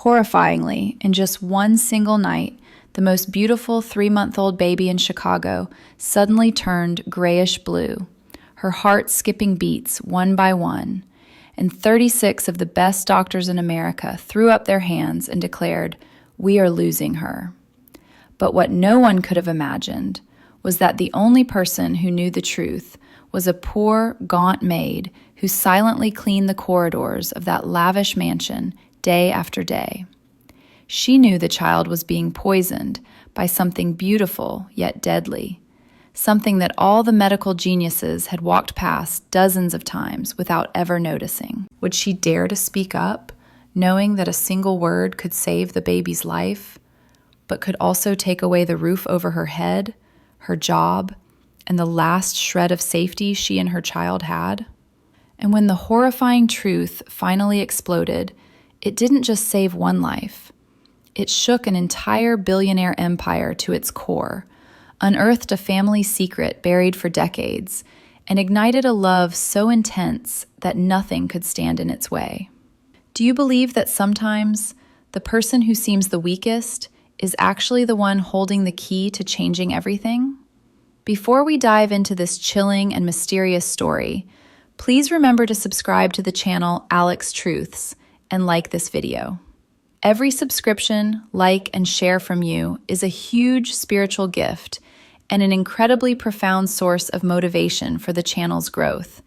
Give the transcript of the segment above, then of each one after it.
Horrifyingly, in just one single night, the most beautiful 3-month-old baby in Chicago suddenly turned grayish-blue, her heart skipping beats one by one, and 36 of the best doctors in America threw up their hands and declared, "We are losing her." But what no one could have imagined was that the only person who knew the truth was a poor, gaunt maid who silently cleaned the corridors of that lavish mansion day after day. She knew the child was being poisoned by something beautiful yet deadly, something that all the medical geniuses had walked past dozens of times without ever noticing. Would she dare to speak up, knowing that a single word could save the baby's life, but could also take away the roof over her head, her job, and the last shred of safety she and her child had? And when the horrifying truth finally exploded, it didn't just save one life. It shook an entire billionaire empire to its core, unearthed a family secret buried for decades, and ignited a love so intense that nothing could stand in its way. Do you believe that sometimes the person who seems the weakest is actually the one holding the key to changing everything? Before we dive into this chilling and mysterious story, please remember to subscribe to the channel Alex Truths and like this video. Every subscription, like, and share from you is a huge spiritual gift and an incredibly profound source of motivation for the channel's growth,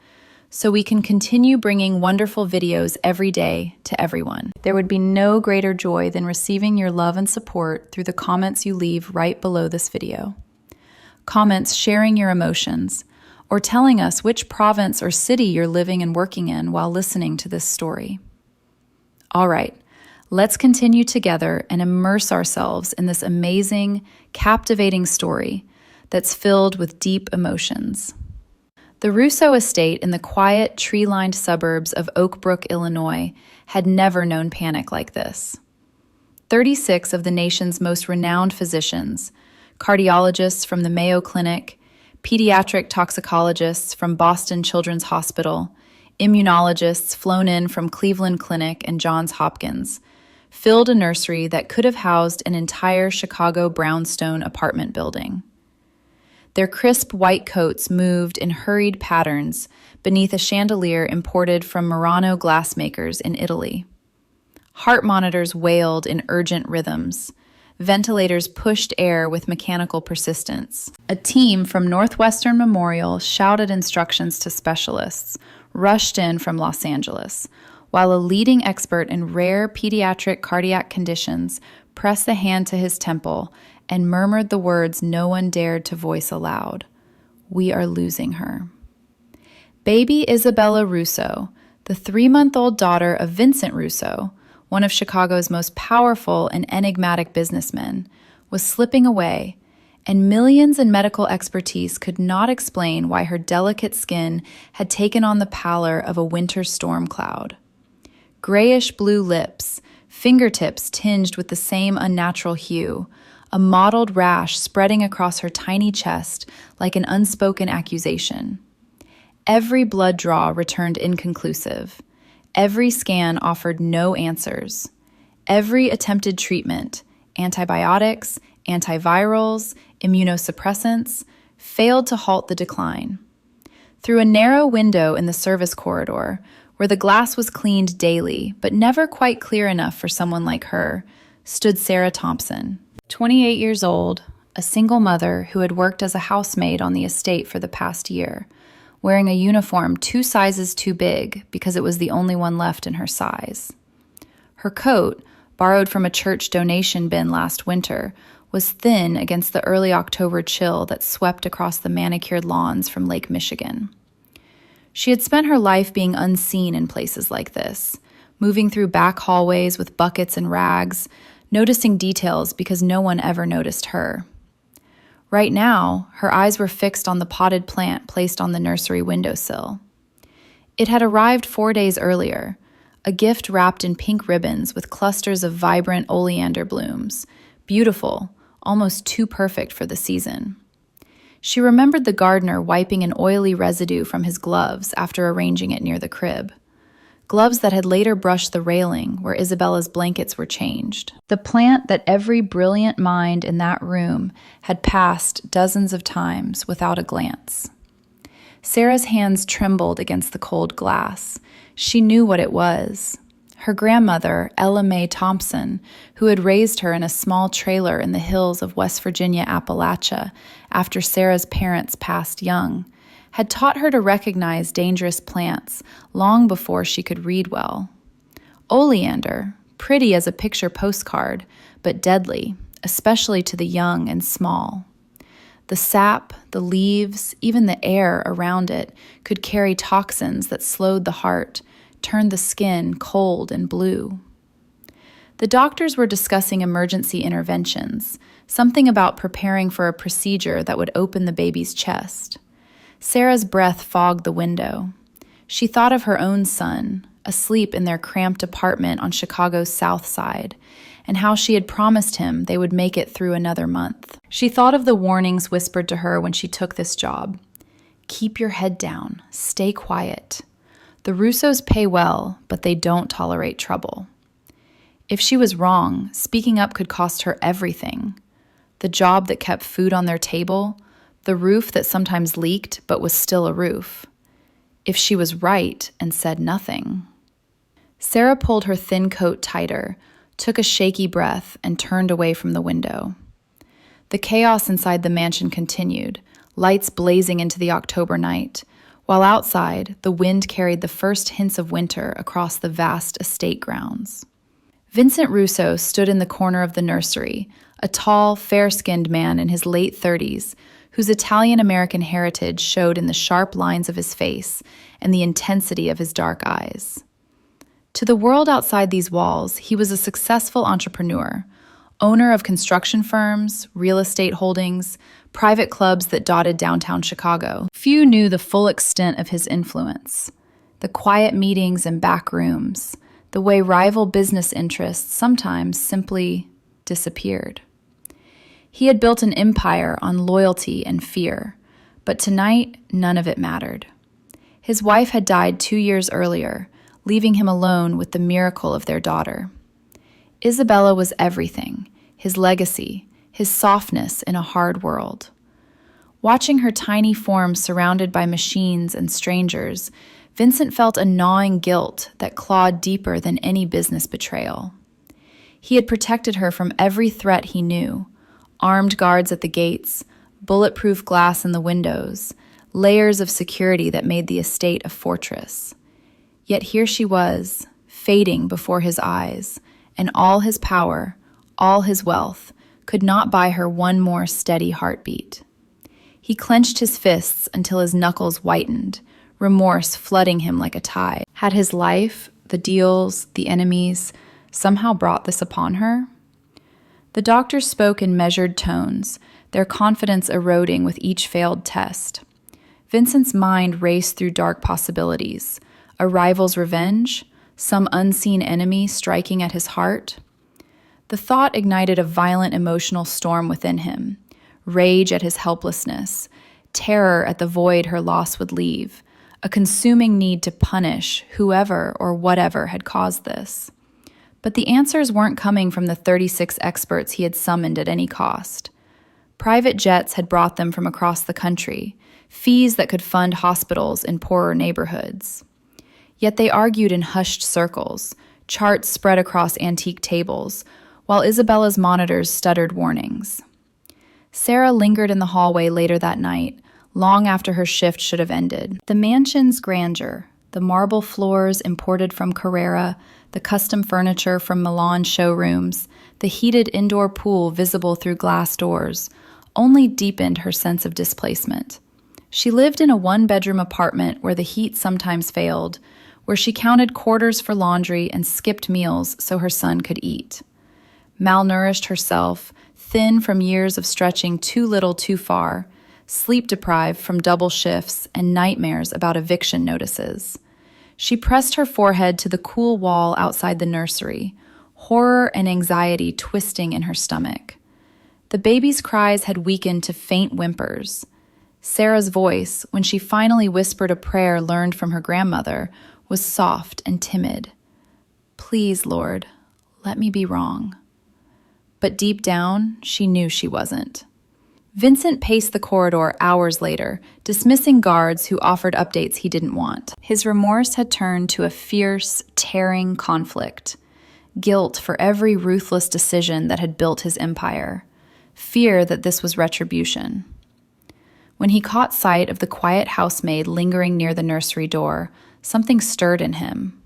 so we can continue bringing wonderful videos every day to everyone. There would be no greater joy than receiving your love and support through the comments you leave right below this video. Comments sharing your emotions, or telling us which province or city you're living and working in while listening to this story. All right, let's continue together and immerse ourselves in this amazing, captivating story that's filled with deep emotions. The Russo estate in the quiet, tree-lined suburbs of Oak Brook, Illinois, had never known panic like this. 36 of the nation's most renowned physicians, cardiologists from the Mayo Clinic, pediatric toxicologists from Boston Children's Hospital, immunologists flown in from Cleveland Clinic and Johns Hopkins, filled a nursery that could have housed an entire Chicago brownstone apartment building. Their crisp white coats moved in hurried patterns beneath a chandelier imported from Murano glassmakers in Italy. Heart monitors wailed in urgent rhythms. Ventilators pushed air with mechanical persistence. A team from Northwestern Memorial shouted instructions to specialists, rushed in from Los Angeles, while a leading expert in rare pediatric cardiac conditions pressed a hand to his temple and murmured the words no one dared to voice aloud. "We are losing her." Baby Isabella Russo, the 3-month-old daughter of Vincent Russo, one of Chicago's most powerful and enigmatic businessmen, was slipping away, and millions in medical expertise could not explain why her delicate skin had taken on the pallor of a winter storm cloud. Grayish-blue lips, fingertips tinged with the same unnatural hue, a mottled rash spreading across her tiny chest like an unspoken accusation. Every blood draw returned inconclusive. Every scan offered no answers. Every attempted treatment, antibiotics, antivirals, immunosuppressants, failed to halt the decline. Through a narrow window in the service corridor, where the glass was cleaned daily but never quite clear enough for someone like her, stood Sarah Thompson, 28 years old, a single mother who had worked as a housemaid on the estate for the past year, wearing a uniform 2 sizes too big because it was the only one left in her size. Her coat, borrowed from a church donation bin last winter, was thin against the early October chill that swept across the manicured lawns from Lake Michigan. She had spent her life being unseen in places like this, moving through back hallways with buckets and rags, noticing details because no one ever noticed her. Right now, her eyes were fixed on the potted plant placed on the nursery windowsill. It had arrived 4 days earlier, a gift wrapped in pink ribbons with clusters of vibrant oleander blooms, beautiful, almost too perfect for the season. She remembered the gardener wiping an oily residue from his gloves after arranging it near the crib. gloves that had later brushed the railing where Isabella's blankets were changed. The plant that every brilliant mind in that room had passed dozens of times without a glance. Sarah's hands trembled against the cold glass. She knew what it was. Her grandmother, Ella Mae Thompson, who had raised her in a small trailer in the hills of West Virginia, Appalachia, after Sarah's parents passed young, had taught her to recognize dangerous plants long before she could read well. Oleander, pretty as a picture postcard, but deadly, especially to the young and small. The sap, the leaves, even the air around it could carry toxins that slowed the heart, turned the skin cold and blue. The doctors were discussing emergency interventions, something about preparing for a procedure that would open the baby's chest. Sarah's breath fogged the window. She thought of her own son, asleep in their cramped apartment on Chicago's South Side, and how she had promised him they would make it through another month. She thought of the warnings whispered to her when she took this job. Keep your head down. Stay quiet. The Russos pay well, but they don't tolerate trouble. If she was wrong, speaking up could cost her everything. The job that kept food on their table, the roof that sometimes leaked but was still a roof. If she was right and said nothing. Sarah pulled her thin coat tighter, took a shaky breath, and turned away from the window. The chaos inside the mansion continued, lights blazing into the October night, while outside, the wind carried the first hints of winter across the vast estate grounds. Vincent Russo stood in the corner of the nursery, a tall, fair-skinned man in his late 30s, whose Italian-American heritage showed in the sharp lines of his face and the intensity of his dark eyes. To the world outside these walls, he was a successful entrepreneur, owner of construction firms, real estate holdings, private clubs that dotted downtown Chicago. Few knew the full extent of his influence. The quiet meetings and back rooms, the way rival business interests sometimes simply disappeared. He had built an empire on loyalty and fear, but tonight, none of it mattered. His wife had died 2 years earlier, leaving him alone with the miracle of their daughter. Isabella was everything, his legacy, his softness in a hard world. Watching her tiny form surrounded by machines and strangers, Vincent felt a gnawing guilt that clawed deeper than any business betrayal. He had protected her from every threat he knew: armed guards at the gates, bulletproof glass in the windows, layers of security that made the estate a fortress. Yet here she was, fading before his eyes, and all his power, all his wealth, could not buy her one more steady heartbeat. He clenched his fists until his knuckles whitened, remorse flooding him like a tide. Had his life, the deals, the enemies, somehow brought this upon her? The doctors spoke in measured tones, their confidence eroding with each failed test. Vincent's mind raced through dark possibilities: a rival's revenge, some unseen enemy striking at his heart. The thought ignited a violent emotional storm within him: rage at his helplessness, terror at the void her loss would leave, a consuming need to punish whoever or whatever had caused this. But the answers weren't coming from the 36 experts he had summoned at any cost. Private jets had brought them from across the country, fees that could fund hospitals in poorer neighborhoods. Yet they argued in hushed circles, charts spread across antique tables, while Isabella's monitors stuttered warnings. Sarah lingered in the hallway later that night, long after her shift should have ended. The mansion's grandeur, the marble floors imported from Carrara, the custom furniture from Milan showrooms, the heated indoor pool visible through glass doors, only deepened her sense of displacement. She lived in a one-bedroom apartment where the heat sometimes failed, where she counted quarters for laundry and skipped meals so her son could eat. Malnourished herself, thin from years of stretching too little too far, sleep-deprived from double shifts and nightmares about eviction notices. She pressed her forehead to the cool wall outside the nursery, horror and anxiety twisting in her stomach. The baby's cries had weakened to faint whimpers. Sarah's voice, when she finally whispered a prayer learned from her grandmother, was soft and timid. Please, Lord, let me be wrong. But deep down, she knew she wasn't. Vincent paced the corridor hours later, dismissing guards who offered updates he didn't want. His remorse had turned to a fierce, tearing conflict. Guilt for every ruthless decision that had built his empire. Fear that this was retribution. When he caught sight of the quiet housemaid lingering near the nursery door, something stirred in him.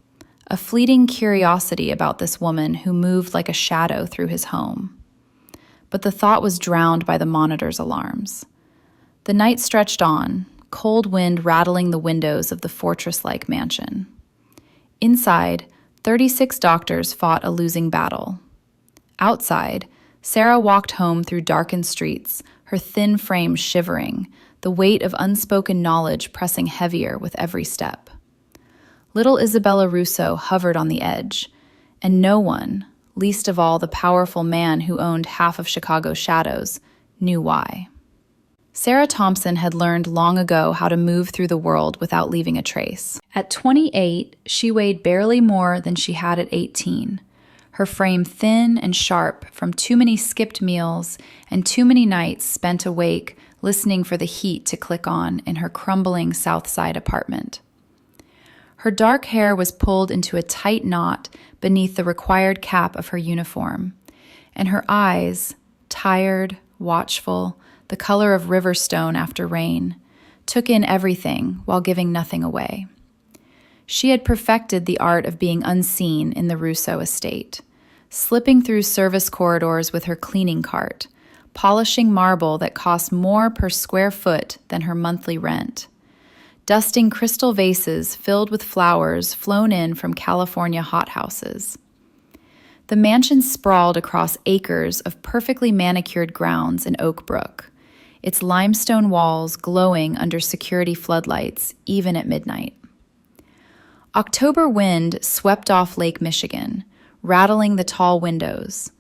A fleeting curiosity about this woman who moved like a shadow through his home. But the thought was drowned by the monitor's alarms. The night stretched on, cold wind rattling the windows of the fortress-like mansion. Inside, 36 doctors fought a losing battle. Outside, Sarah walked home through darkened streets, her thin frame shivering, the weight of unspoken knowledge pressing heavier with every step. Little Isabella Russo hovered on the edge, and no one, least of all the powerful man who owned half of Chicago's shadows, knew why. Sarah Thompson had learned long ago how to move through the world without leaving a trace. At 28, she weighed barely more than she had at 18, her frame thin and sharp from too many skipped meals and too many nights spent awake listening for the heat to click on in her crumbling South Side apartment. Her dark hair was pulled into a tight knot beneath the required cap of her uniform, and her eyes, tired, watchful, the color of river stone after rain, took in everything while giving nothing away. She had perfected the art of being unseen in the Russo estate, slipping through service corridors with her cleaning cart, polishing marble that cost more per square foot than her monthly rent, dusting crystal vases filled with flowers flown in from California hothouses. The mansion sprawled across acres of perfectly manicured grounds in Oak Brook, its limestone walls glowing under security floodlights, even at midnight. October wind swept off Lake Michigan, rattling the tall windows,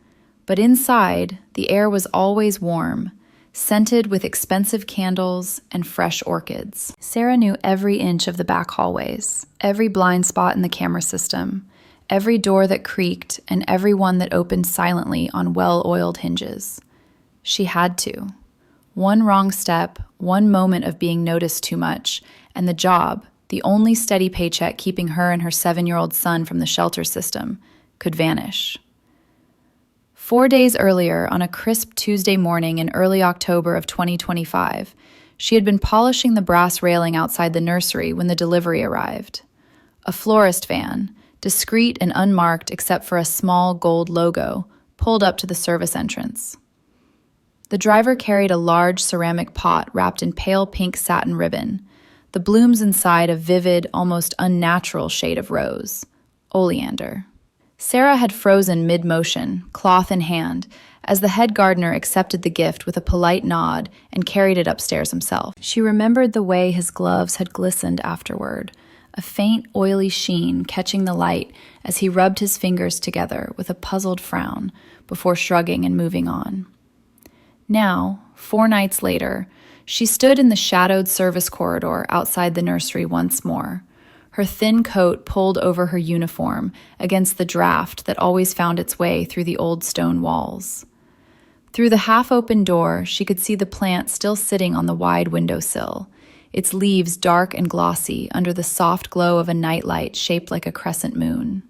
but inside, the air was always warm, scented with expensive candles and fresh orchids. Sarah knew every inch of the back hallways, every blind spot in the camera system, every door that creaked, and every one that opened silently on well-oiled hinges. She had to. One wrong step, one moment of being noticed too much, and the job, the only steady paycheck keeping her and her 7-year-old son from the shelter system, could vanish. 4 days earlier, on a crisp Tuesday morning in early October of 2025, she had been polishing the brass railing outside the nursery when the delivery arrived. A florist van, discreet and unmarked except for a small gold logo, pulled up to the service entrance. The driver carried a large ceramic pot wrapped in pale pink satin ribbon, the blooms inside a vivid, almost unnatural shade of rose, oleander. Sarah had frozen mid-motion, cloth in hand, as the head gardener accepted the gift with a polite nod and carried it upstairs himself. She remembered the way his gloves had glistened afterward, a faint, oily sheen catching the light as he rubbed his fingers together with a puzzled frown before shrugging and moving on. Now, 4 nights later, she stood in the shadowed service corridor outside the nursery once more, her thin coat pulled over her uniform against the draft that always found its way through the old stone walls. Through the half-open door, she could see the plant still sitting on the wide windowsill, its leaves dark and glossy under the soft glow of a nightlight shaped like a crescent moon.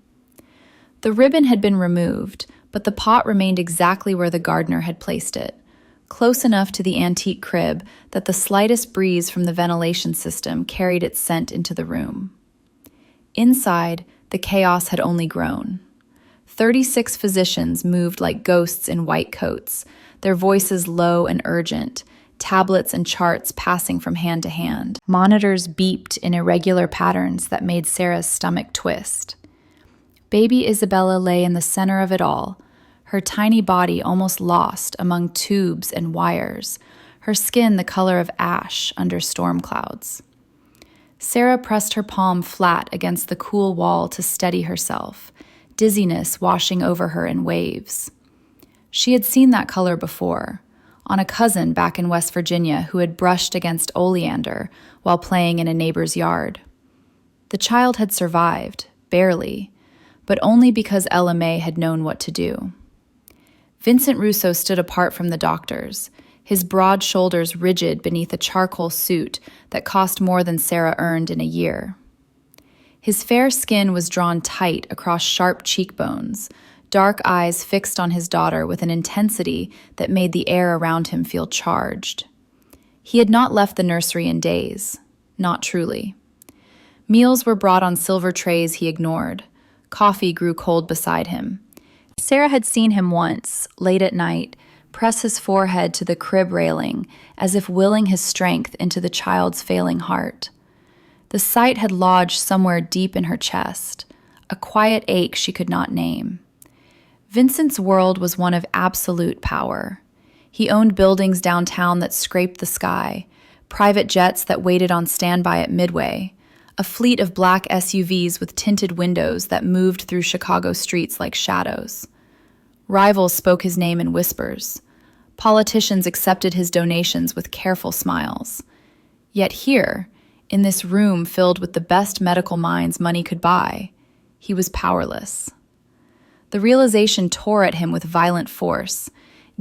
The ribbon had been removed, but the pot remained exactly where the gardener had placed it, close enough to the antique crib that the slightest breeze from the ventilation system carried its scent into the room. Inside, the chaos had only grown. 36 physicians moved like ghosts in white coats, their voices low and urgent, tablets and charts passing from hand to hand. Monitors beeped in irregular patterns that made Sarah's stomach twist. Baby Isabella lay in the center of it all, her tiny body almost lost among tubes and wires, her skin the color of ash under storm clouds. Sarah pressed her palm flat against the cool wall to steady herself, dizziness washing over her in waves. She had seen that color before, on a cousin back in West Virginia who had brushed against oleander while playing in a neighbor's yard. The child had survived, barely, but only because Ella May had known what to do. Vincent Russo stood apart from the doctors, his broad shoulders rigid beneath a charcoal suit that cost more than Sarah earned in a year. His fair skin was drawn tight across sharp cheekbones, dark eyes fixed on his daughter with an intensity that made the air around him feel charged. He had not left the nursery in days, not truly. Meals were brought on silver trays he ignored. Coffee grew cold beside him. Sarah had seen him once, late at night, press his forehead to the crib railing as if willing his strength into the child's failing heart. The sight had lodged somewhere deep in her chest, a quiet ache she could not name. Vincent's world was one of absolute power. He owned buildings downtown that scraped the sky, private jets that waited on standby at Midway, a fleet of black SUVs with tinted windows that moved through Chicago streets like shadows. Rivals spoke his name in whispers. Politicians accepted his donations with careful smiles. Yet here, in this room filled with the best medical minds money could buy, he was powerless. The realization tore at him with violent force,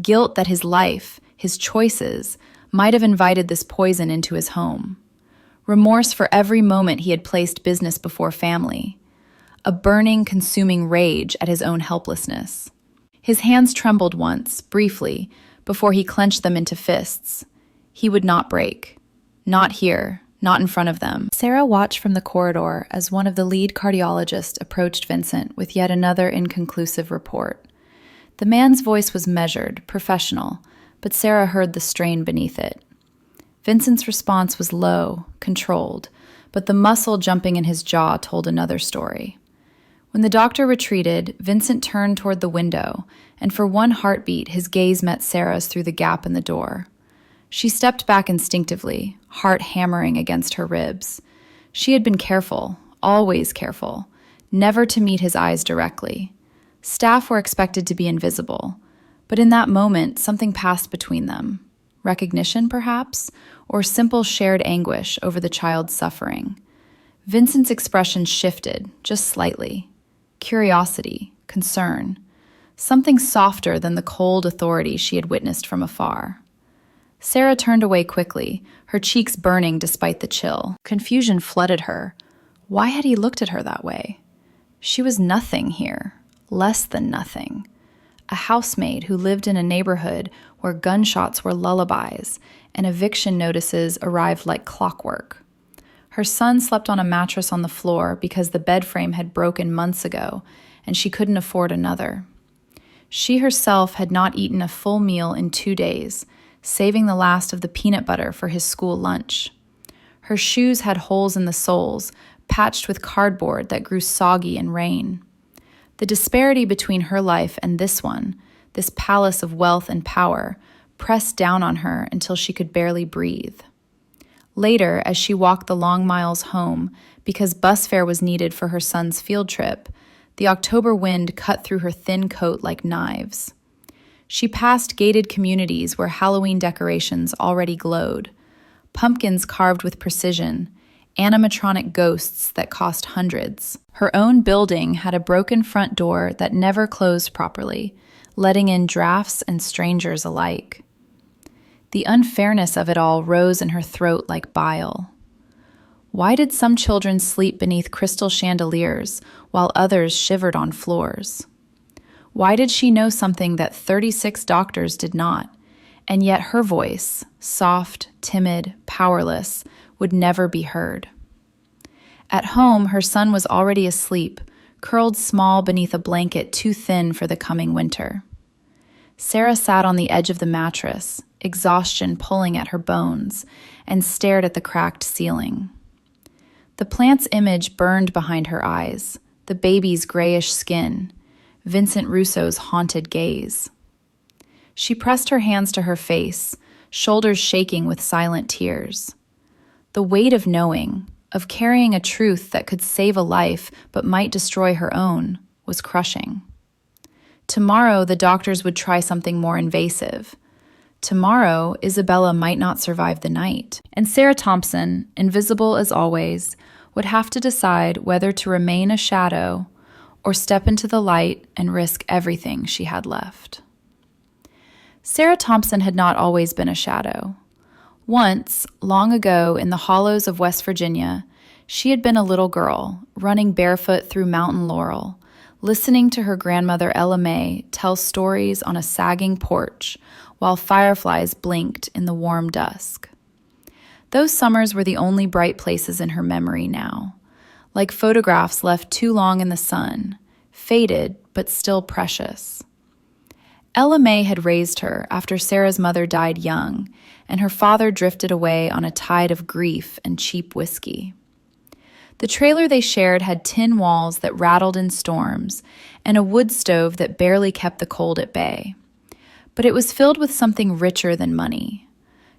guilt that his life, his choices, might have invited this poison into his home. Remorse for every moment he had placed business before family. A burning, consuming rage at his own helplessness. His hands trembled once, briefly, before he clenched them into fists. He would not break. Not here, not in front of them. Sarah watched from the corridor as one of the lead cardiologists approached Vincent with yet another inconclusive report. The man's voice was measured, professional, but Sarah heard the strain beneath it. Vincent's response was low, controlled, but the muscle jumping in his jaw told another story. When the doctor retreated, Vincent turned toward the window, and for one heartbeat, his gaze met Sarah's through the gap in the door. She stepped back instinctively, heart hammering against her ribs. She had been careful, always careful, never to meet his eyes directly. Staff were expected to be invisible, but in that moment, something passed between them. Recognition, perhaps, or simple shared anguish over the child's suffering. Vincent's expression shifted, just slightly. Curiosity, concern, something softer than the cold authority she had witnessed from afar. Sarah turned away quickly, her cheeks burning despite the chill. Confusion flooded her. Why had he looked at her that way? She was nothing here, less than nothing. A housemaid who lived in a neighborhood where gunshots were lullabies and eviction notices arrived like clockwork. Her son slept on a mattress on the floor because the bed frame had broken months ago and she couldn't afford another. She herself had not eaten a full meal in 2 days, saving the last of the peanut butter for his school lunch. Her shoes had holes in the soles, patched with cardboard that grew soggy in rain. The disparity between her life and this one, this palace of wealth and power, pressed down on her until she could barely breathe. Later, as she walked the long miles home, because bus fare was needed for her son's field trip, the October wind cut through her thin coat like knives. She passed gated communities where Halloween decorations already glowed, pumpkins carved with precision, animatronic ghosts that cost hundreds. Her own building had a broken front door that never closed properly, letting in drafts and strangers alike. The unfairness of it all rose in her throat like bile. Why did some children sleep beneath crystal chandeliers while others shivered on floors? Why did she know something that 36 doctors did not, and yet her voice, soft, timid, powerless, would never be heard? At home, her son was already asleep, curled small beneath a blanket too thin for the coming winter. Sarah sat on the edge of the mattress, exhaustion pulling at her bones, and stared at the cracked ceiling. The plant's image burned behind her eyes, the baby's grayish skin, Vincent Russo's haunted gaze. She pressed her hands to her face, shoulders shaking with silent tears. The weight of knowing, of carrying a truth that could save a life but might destroy her own, was crushing. Tomorrow, the doctors would try something more invasive. Tomorrow, Isabella might not survive the night. And Sarah Thompson, invisible as always, would have to decide whether to remain a shadow or step into the light and risk everything she had left. Sarah Thompson had not always been a shadow. Once, long ago in the hollows of West Virginia, she had been a little girl, running barefoot through mountain laurel, listening to her grandmother Ella May tell stories on a sagging porch while fireflies blinked in the warm dusk. Those summers were the only bright places in her memory now, like photographs left too long in the sun, faded but still precious. Ella May had raised her after Sarah's mother died young, and her father drifted away on a tide of grief and cheap whiskey. The trailer they shared had tin walls that rattled in storms and a wood stove that barely kept the cold at bay. But it was filled with something richer than money.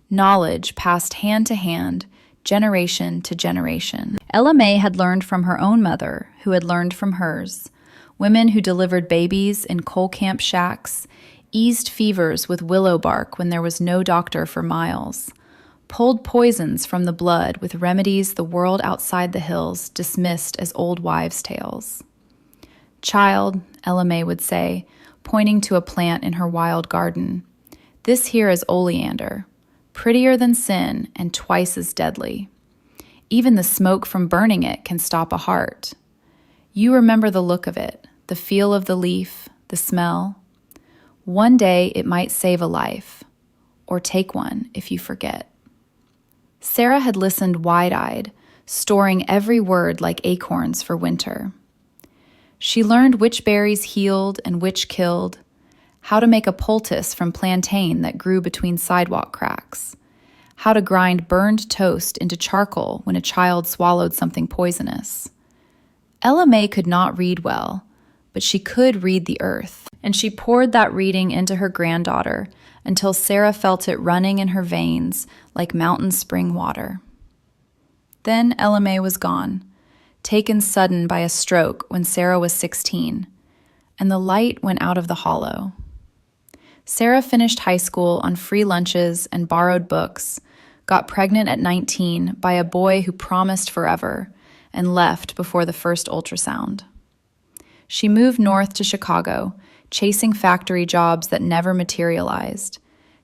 Knowledge passed hand to hand, generation to generation. Ella May had learned from her own mother, who had learned from hers. Women who delivered babies in coal camp shacks, eased fevers with willow bark when there was no doctor for miles, pulled poisons from the blood with remedies the world outside the hills dismissed as old wives' tales. "Child," Ella May would say, pointing to a plant in her wild garden, "this here is oleander, prettier than sin and twice as deadly. Even the smoke from burning it can stop a heart. You remember the look of it, the feel of the leaf, the smell. One day it might save a life, or take one if you forget." Sarah had listened wide-eyed, storing every word like acorns for winter. She learned which berries healed and which killed, how to make a poultice from plantain that grew between sidewalk cracks, how to grind burned toast into charcoal when a child swallowed something poisonous. Ella May could not read well, but she could read the earth, and she poured that reading into her granddaughter until Sarah felt it running in her veins like mountain spring water. Then Ella May was gone, taken sudden by a stroke when Sarah was 16, and the light went out of the hollow. Sarah finished high school on free lunches and borrowed books, got pregnant at 19 by a boy who promised forever, and left before the first ultrasound. She moved north to Chicago, chasing factory jobs that never materialized,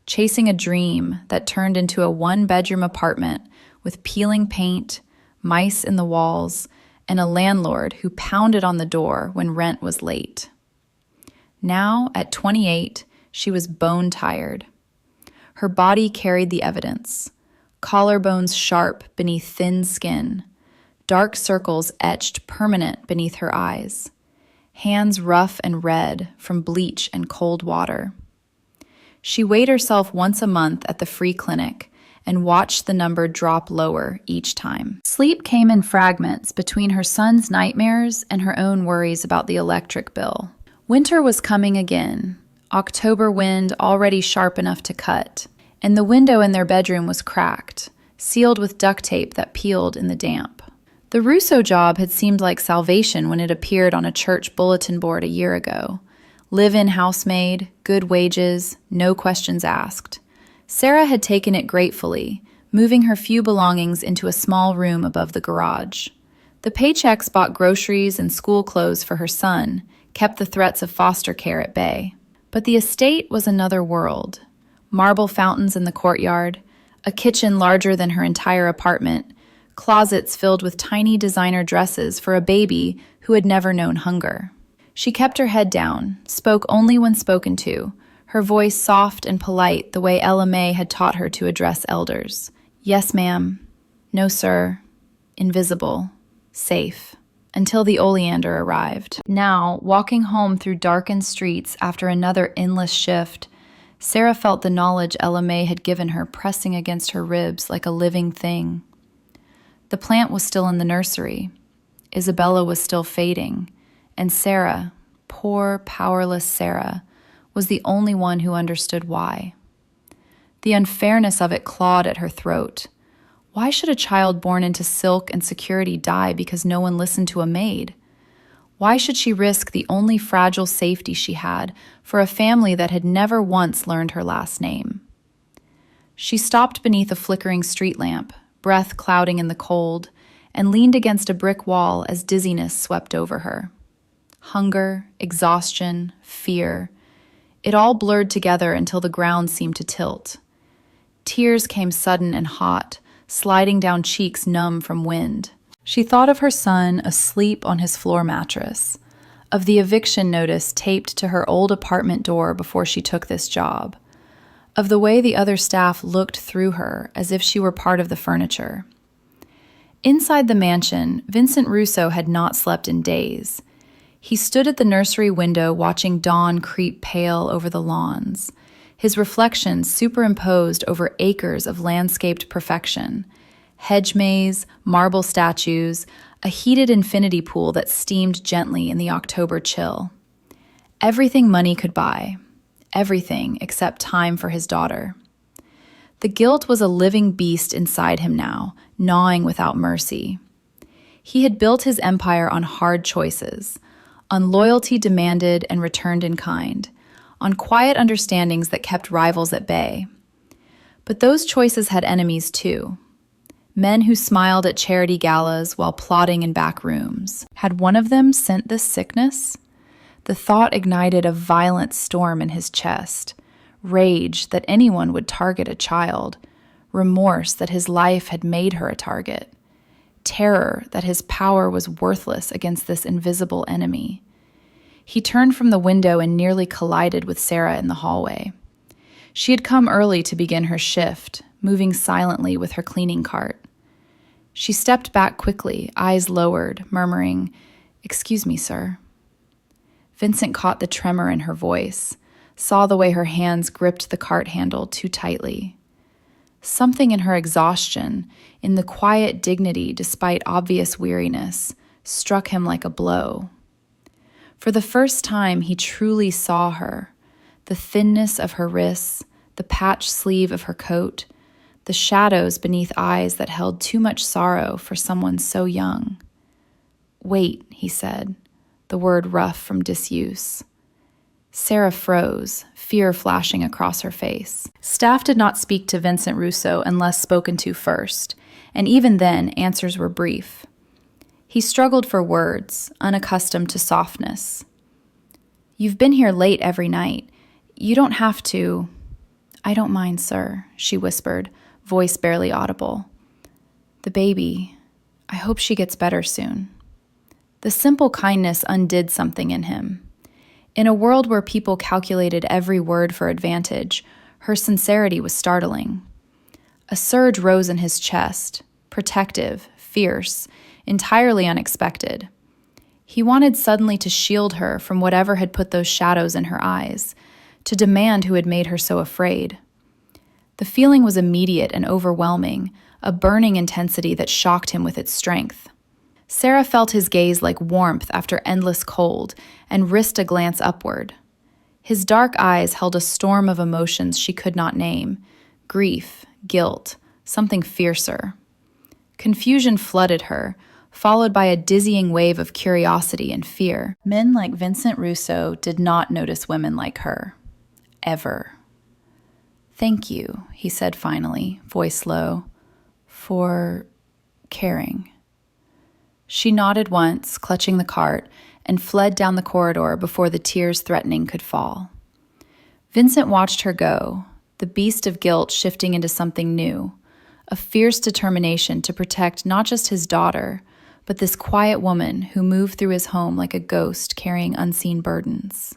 chasing a dream that turned into a one-bedroom apartment with peeling paint, mice in the walls, and a landlord who pounded on the door when rent was late. Now, at 28, she was bone-tired. Her body carried the evidence, collarbones sharp beneath thin skin, dark circles etched permanent beneath her eyes, hands rough and red from bleach and cold water. She weighed herself once a month at the free clinic and watched the number drop lower each time. Sleep came in fragments between her son's nightmares and her own worries about the electric bill. Winter was coming again, October wind already sharp enough to cut, and the window in their bedroom was cracked, sealed with duct tape that peeled in the damp. The Russo job had seemed like salvation when it appeared on a church bulletin board a year ago. Live-in housemaid, good wages, no questions asked. Sarah had taken it gratefully, moving her few belongings into a small room above the garage. The paychecks bought groceries and school clothes for her son, kept the threats of foster care at bay. But the estate was another world. Marble fountains in the courtyard, a kitchen larger than her entire apartment, closets filled with tiny designer dresses for a baby who had never known hunger. She kept her head down, spoke only when spoken to, her voice soft and polite the way Ella May had taught her to address elders. "Yes, ma'am. No, sir. Invisible. Safe." Until the oleander arrived. Now, walking home through darkened streets after another endless shift, Sarah felt the knowledge Ella May had given her pressing against her ribs like a living thing. The plant was still in the nursery. Isabella was still fading. And Sarah, poor, powerless Sarah, was the only one who understood why. The unfairness of it clawed at her throat. Why should a child born into silk and security die because no one listened to a maid? Why should she risk the only fragile safety she had for a family that had never once learned her last name? She stopped beneath a flickering street lamp, breath clouding in the cold, and leaned against a brick wall as dizziness swept over her. Hunger, exhaustion, fear. It all blurred together until the ground seemed to tilt. Tears came sudden and hot, sliding down cheeks numb from wind. She thought of her son asleep on his floor mattress, of the eviction notice taped to her old apartment door before she took this job, of the way the other staff looked through her as if she were part of the furniture. Inside the mansion, Vincent Russo had not slept in days. He stood at the nursery window watching dawn creep pale over the lawns, his reflection superimposed over acres of landscaped perfection, hedge maze, marble statues, a heated infinity pool that steamed gently in the October chill. Everything money could buy, everything except time for his daughter. The guilt was a living beast inside him now, gnawing without mercy. He had built his empire on hard choices, on loyalty demanded and returned in kind, on quiet understandings that kept rivals at bay. But those choices had enemies too. Men who smiled at charity galas while plotting in back rooms. Had one of them sent this sickness? The thought ignited a violent storm in his chest. Rage that anyone would target a child. Remorse that his life had made her a target. Terror that his power was worthless against this invisible enemy. He turned from the window and nearly collided with Sarah in the hallway. She had come early to begin her shift, moving silently with her cleaning cart. She stepped back quickly, eyes lowered, murmuring, "Excuse me, sir." Vincent caught the tremor in her voice, saw the way her hands gripped the cart handle too tightly. Something in her exhaustion, in the quiet dignity despite obvious weariness, struck him like a blow. For the first time, he truly saw her, the thinness of her wrists, the patched sleeve of her coat, the shadows beneath eyes that held too much sorrow for someone so young. "Wait," he said, the word rough from disuse. Sarah froze, fear flashing across her face. Staff did not speak to Vincent Russo unless spoken to first, and even then, answers were brief. He struggled for words, unaccustomed to softness. "You've been here late every night. You don't have to." "I don't mind, sir," she whispered, voice barely audible. "The baby, I hope she gets better soon." The simple kindness undid something in him. In a world where people calculated every word for advantage, her sincerity was startling. A surge rose in his chest, protective, fierce, entirely unexpected. He wanted suddenly to shield her from whatever had put those shadows in her eyes, to demand who had made her so afraid. The feeling was immediate and overwhelming, a burning intensity that shocked him with its strength. Sarah felt his gaze like warmth after endless cold and risked a glance upward. His dark eyes held a storm of emotions she could not name: grief, guilt, something fiercer. Confusion flooded her, followed by a dizzying wave of curiosity and fear. Men like Vincent Russo did not notice women like her. Ever. "Thank you," he said finally, voice low, "for caring." She nodded once, clutching the cart, and fled down the corridor before the tears threatening could fall. Vincent watched her go, the beast of guilt shifting into something new, a fierce determination to protect not just his daughter, but this quiet woman who moved through his home like a ghost carrying unseen burdens.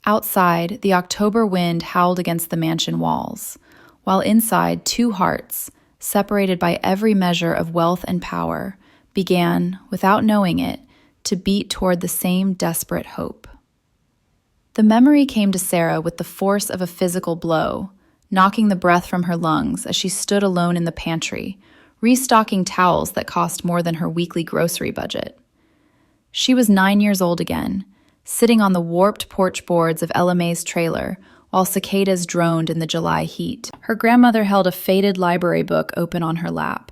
Outside, the October wind howled against the mansion walls, while inside, two hearts, separated by every measure of wealth and power, began, without knowing it, to beat toward the same desperate hope. The memory came to Sarah with the force of a physical blow, knocking the breath from her lungs as she stood alone in the pantry, restocking towels that cost more than her weekly grocery budget. She was 9 years old again, sitting on the warped porch boards of Ella Mae's trailer while cicadas droned in the July heat. Her grandmother held a faded library book open on her lap,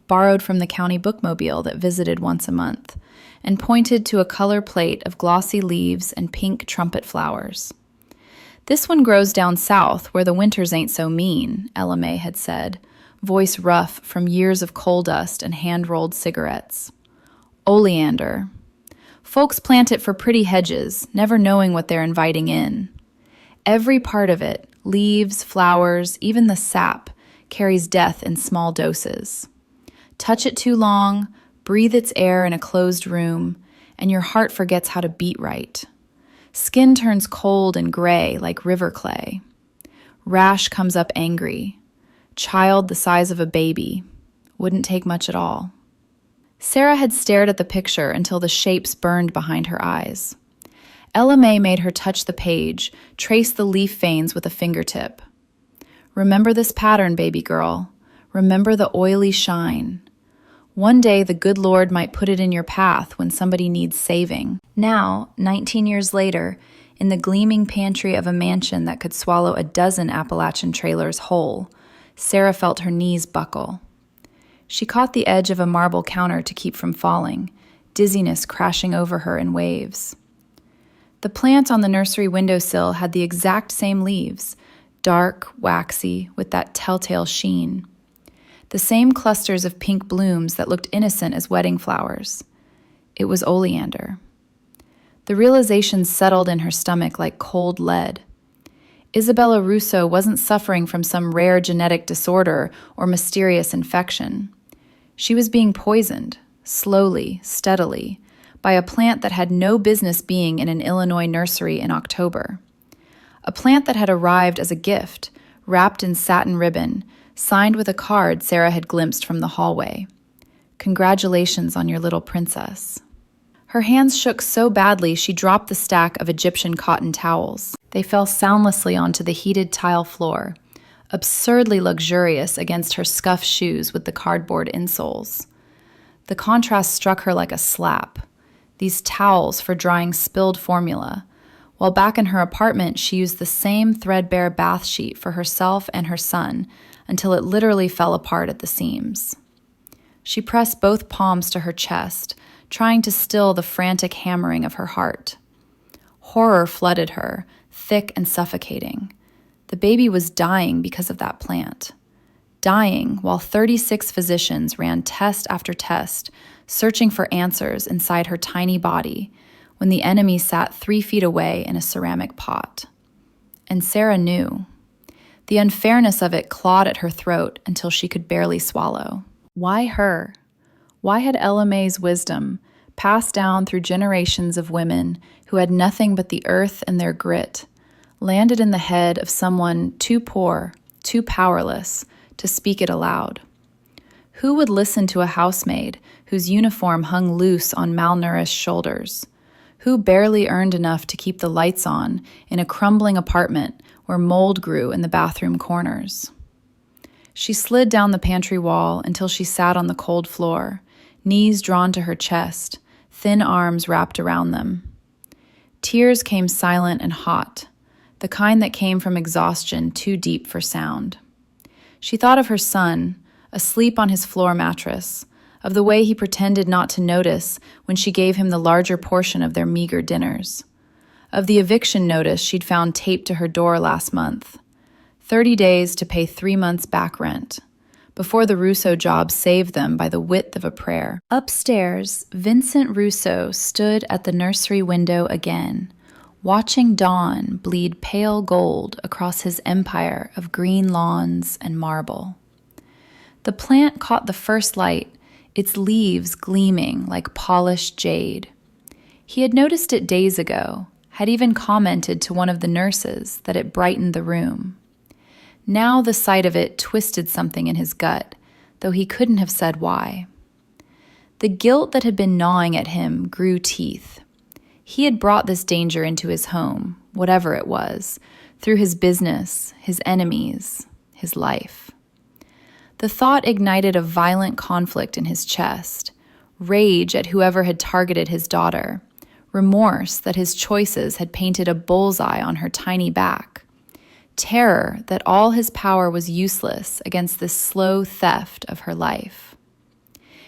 borrowed from the county bookmobile that visited once a month, and pointed to a color plate of glossy leaves and pink trumpet flowers. "This one grows down south where the winters ain't so mean," Ella Mae had said, voice rough from years of coal dust and hand-rolled cigarettes. Oleander. Folks plant it for pretty hedges, never knowing what they're inviting in. Every part of it, leaves, flowers, even the sap, carries death in small doses. Touch it too long, breathe its air in a closed room, and your heart forgets how to beat right. Skin turns cold and gray like river clay. Rash comes up angry. Child the size of a baby. Wouldn't take much at all. Sarah had stared at the picture until the shapes burned behind her eyes. Ella May made her touch the page, trace the leaf veins with a fingertip. Remember this pattern, baby girl. Remember the oily shine. One day the good Lord might put it in your path when somebody needs saving. Now, 19 years later, in the gleaming pantry of a mansion that could swallow a dozen Appalachian trailers whole, Sarah felt her knees buckle. She caught the edge of a marble counter to keep from falling, dizziness crashing over her in waves. The plant on the nursery windowsill had the exact same leaves, dark, waxy, with that telltale sheen. The same clusters of pink blooms that looked innocent as wedding flowers. It was oleander. The realization settled in her stomach like cold lead. Isabella Russo wasn't suffering from some rare genetic disorder or mysterious infection. She was being poisoned, slowly, steadily, by a plant that had no business being in an Illinois nursery in October. A plant that had arrived as a gift, wrapped in satin ribbon, signed with a card Sarah had glimpsed from the hallway. Congratulations on your little princess. Her hands shook so badly she dropped the stack of Egyptian cotton towels. They fell soundlessly onto the heated tile floor, absurdly luxurious against her scuffed shoes with the cardboard insoles. The contrast struck her like a slap. These towels for drying spilled formula, while back in her apartment she used the same threadbare bath sheet for herself and her son until it literally fell apart at the seams. She pressed both palms to her chest, trying to still the frantic hammering of her heart. Horror flooded her, thick and suffocating. The baby was dying because of that plant. Dying while 36 physicians ran test after test, searching for answers inside her tiny body, when the enemy sat 3 feet away in a ceramic pot. And Sarah knew. The unfairness of it clawed at her throat until she could barely swallow. Why her? Why had Ella May's wisdom, passed down through generations of women who had nothing but the earth and their grit, landed in the head of someone too poor, too powerless, to speak it aloud? Who would listen to a housemaid whose uniform hung loose on malnourished shoulders? Who barely earned enough to keep the lights on in a crumbling apartment where mold grew in the bathroom corners? She slid down the pantry wall until she sat on the cold floor, knees drawn to her chest, thin arms wrapped around them. Tears came silent and hot, the kind that came from exhaustion too deep for sound. She thought of her son, asleep on his floor mattress, of the way he pretended not to notice when she gave him the larger portion of their meager dinners, of the eviction notice she'd found taped to her door last month. 30 days to pay 3 months back rent, before the Russo job saved them by the width of a prayer. Upstairs, Vincent Russo stood at the nursery window again, watching dawn bleed pale gold across his empire of green lawns and marble. The plant caught the first light, its leaves gleaming like polished jade. He had noticed it days ago, had even commented to one of the nurses that it brightened the room. Now the sight of it twisted something in his gut, though he couldn't have said why. The guilt that had been gnawing at him grew teeth. He had brought this danger into his home, whatever it was, through his business, his enemies, his life. The thought ignited a violent conflict in his chest, rage at whoever had targeted his daughter, remorse that his choices had painted a bullseye on her tiny back, terror that all his power was useless against this slow theft of her life.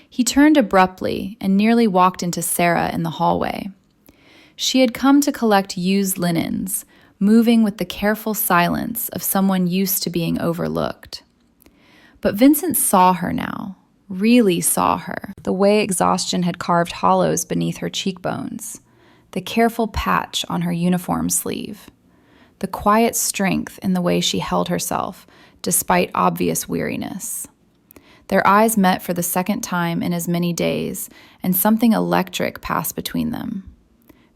He turned abruptly and nearly walked into Sarah in the hallway. She had come to collect used linens, moving with the careful silence of someone used to being overlooked. But Vincent saw her now, really saw her, the way exhaustion had carved hollows beneath her cheekbones, the careful patch on her uniform sleeve, the quiet strength in the way she held herself, despite obvious weariness. Their eyes met for the second time in as many days, and something electric passed between them.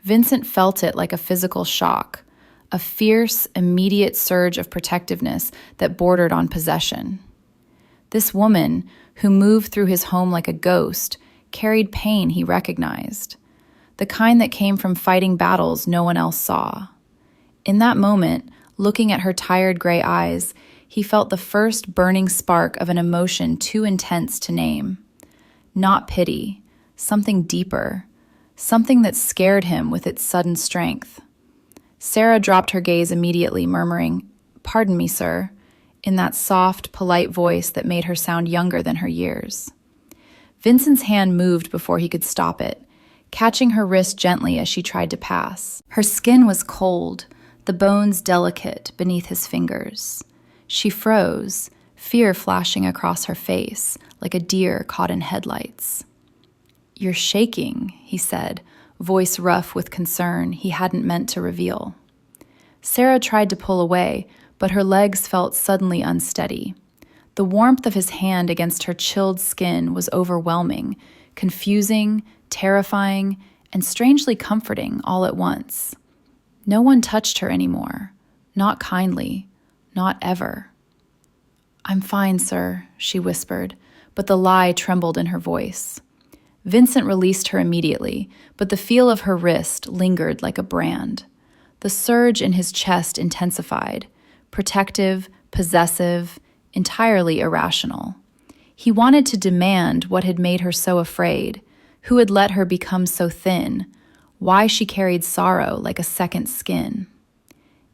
Vincent felt it like a physical shock, a fierce, immediate surge of protectiveness that bordered on possession. This woman, who moved through his home like a ghost, carried pain he recognized, the kind that came from fighting battles no one else saw. In that moment, looking at her tired gray eyes, he felt the first burning spark of an emotion too intense to name. Not pity, something deeper, something that scared him with its sudden strength. Sarah dropped her gaze immediately, murmuring, "Pardon me, sir," in that soft, polite voice that made her sound younger than her years. Vincent's hand moved before he could stop it, catching her wrist gently as she tried to pass. Her skin was cold, the bones delicate beneath his fingers. She froze, fear flashing across her face, like a deer caught in headlights. "You're shaking," he said, voice rough with concern he hadn't meant to reveal. Sarah tried to pull away, but her legs felt suddenly unsteady. The warmth of his hand against her chilled skin was overwhelming, confusing, terrifying, and strangely comforting all at once. No one touched her anymore, not kindly, not ever. "I'm fine, sir," she whispered, but the lie trembled in her voice. Vincent released her immediately, but the feel of her wrist lingered like a brand. The surge in his chest intensified, protective, possessive, entirely irrational. He wanted to demand what had made her so afraid, who had let her become so thin, why she carried sorrow like a second skin.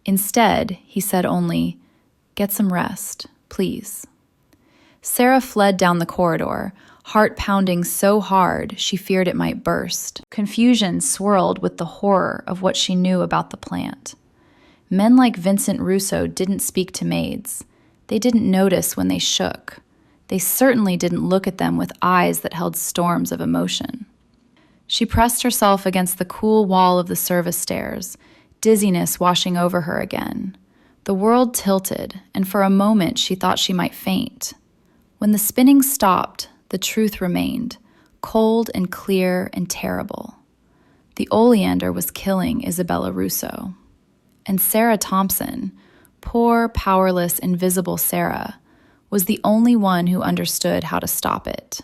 Instead, he said only, "Get some rest, please." Sarah fled down the corridor, heart pounding so hard she feared it might burst. Confusion swirled with the horror of what she knew about the plant. Men like Vincent Russo didn't speak to maids. They didn't notice when they shook. They certainly didn't look at them with eyes that held storms of emotion. She pressed herself against the cool wall of the service stairs, dizziness washing over her again. The world tilted, and for a moment she thought she might faint. When the spinning stopped, the truth remained, cold and clear and terrible. The oleander was killing Isabella Russo. And Sarah Thompson, poor, powerless, invisible Sarah, was the only one who understood how to stop it.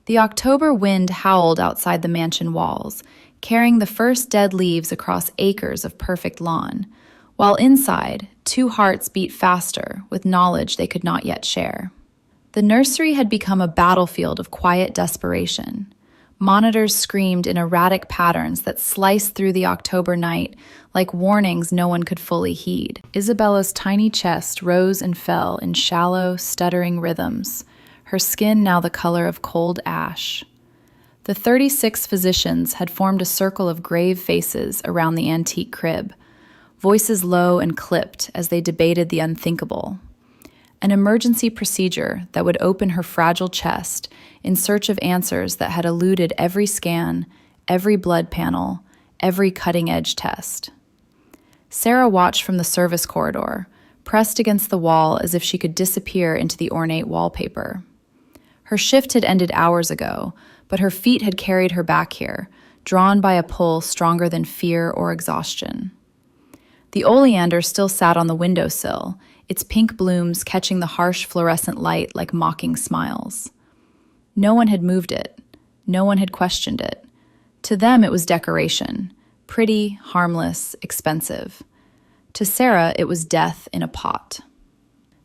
The October wind howled outside the mansion walls, carrying the first dead leaves across acres of perfect lawn, while inside, two hearts beat faster with knowledge they could not yet share. The nursery had become a battlefield of quiet desperation. Monitors screamed in erratic patterns that sliced through the October night like warnings no one could fully heed. Isabella's tiny chest rose and fell in shallow, stuttering rhythms, her skin now the color of cold ash. The 36 physicians had formed a circle of grave faces around the antique crib, voices low and clipped as they debated the unthinkable. An emergency procedure that would open her fragile chest in search of answers that had eluded every scan, every blood panel, every cutting-edge test. Sarah watched from the service corridor, pressed against the wall as if she could disappear into the ornate wallpaper. Her shift had ended hours ago, but her feet had carried her back here, drawn by a pull stronger than fear or exhaustion. The oleander still sat on the windowsill, its pink blooms catching the harsh fluorescent light like mocking smiles. No one had moved it. No one had questioned it. To them, it was decoration, pretty, harmless, expensive. To Sarah, it was death in a pot.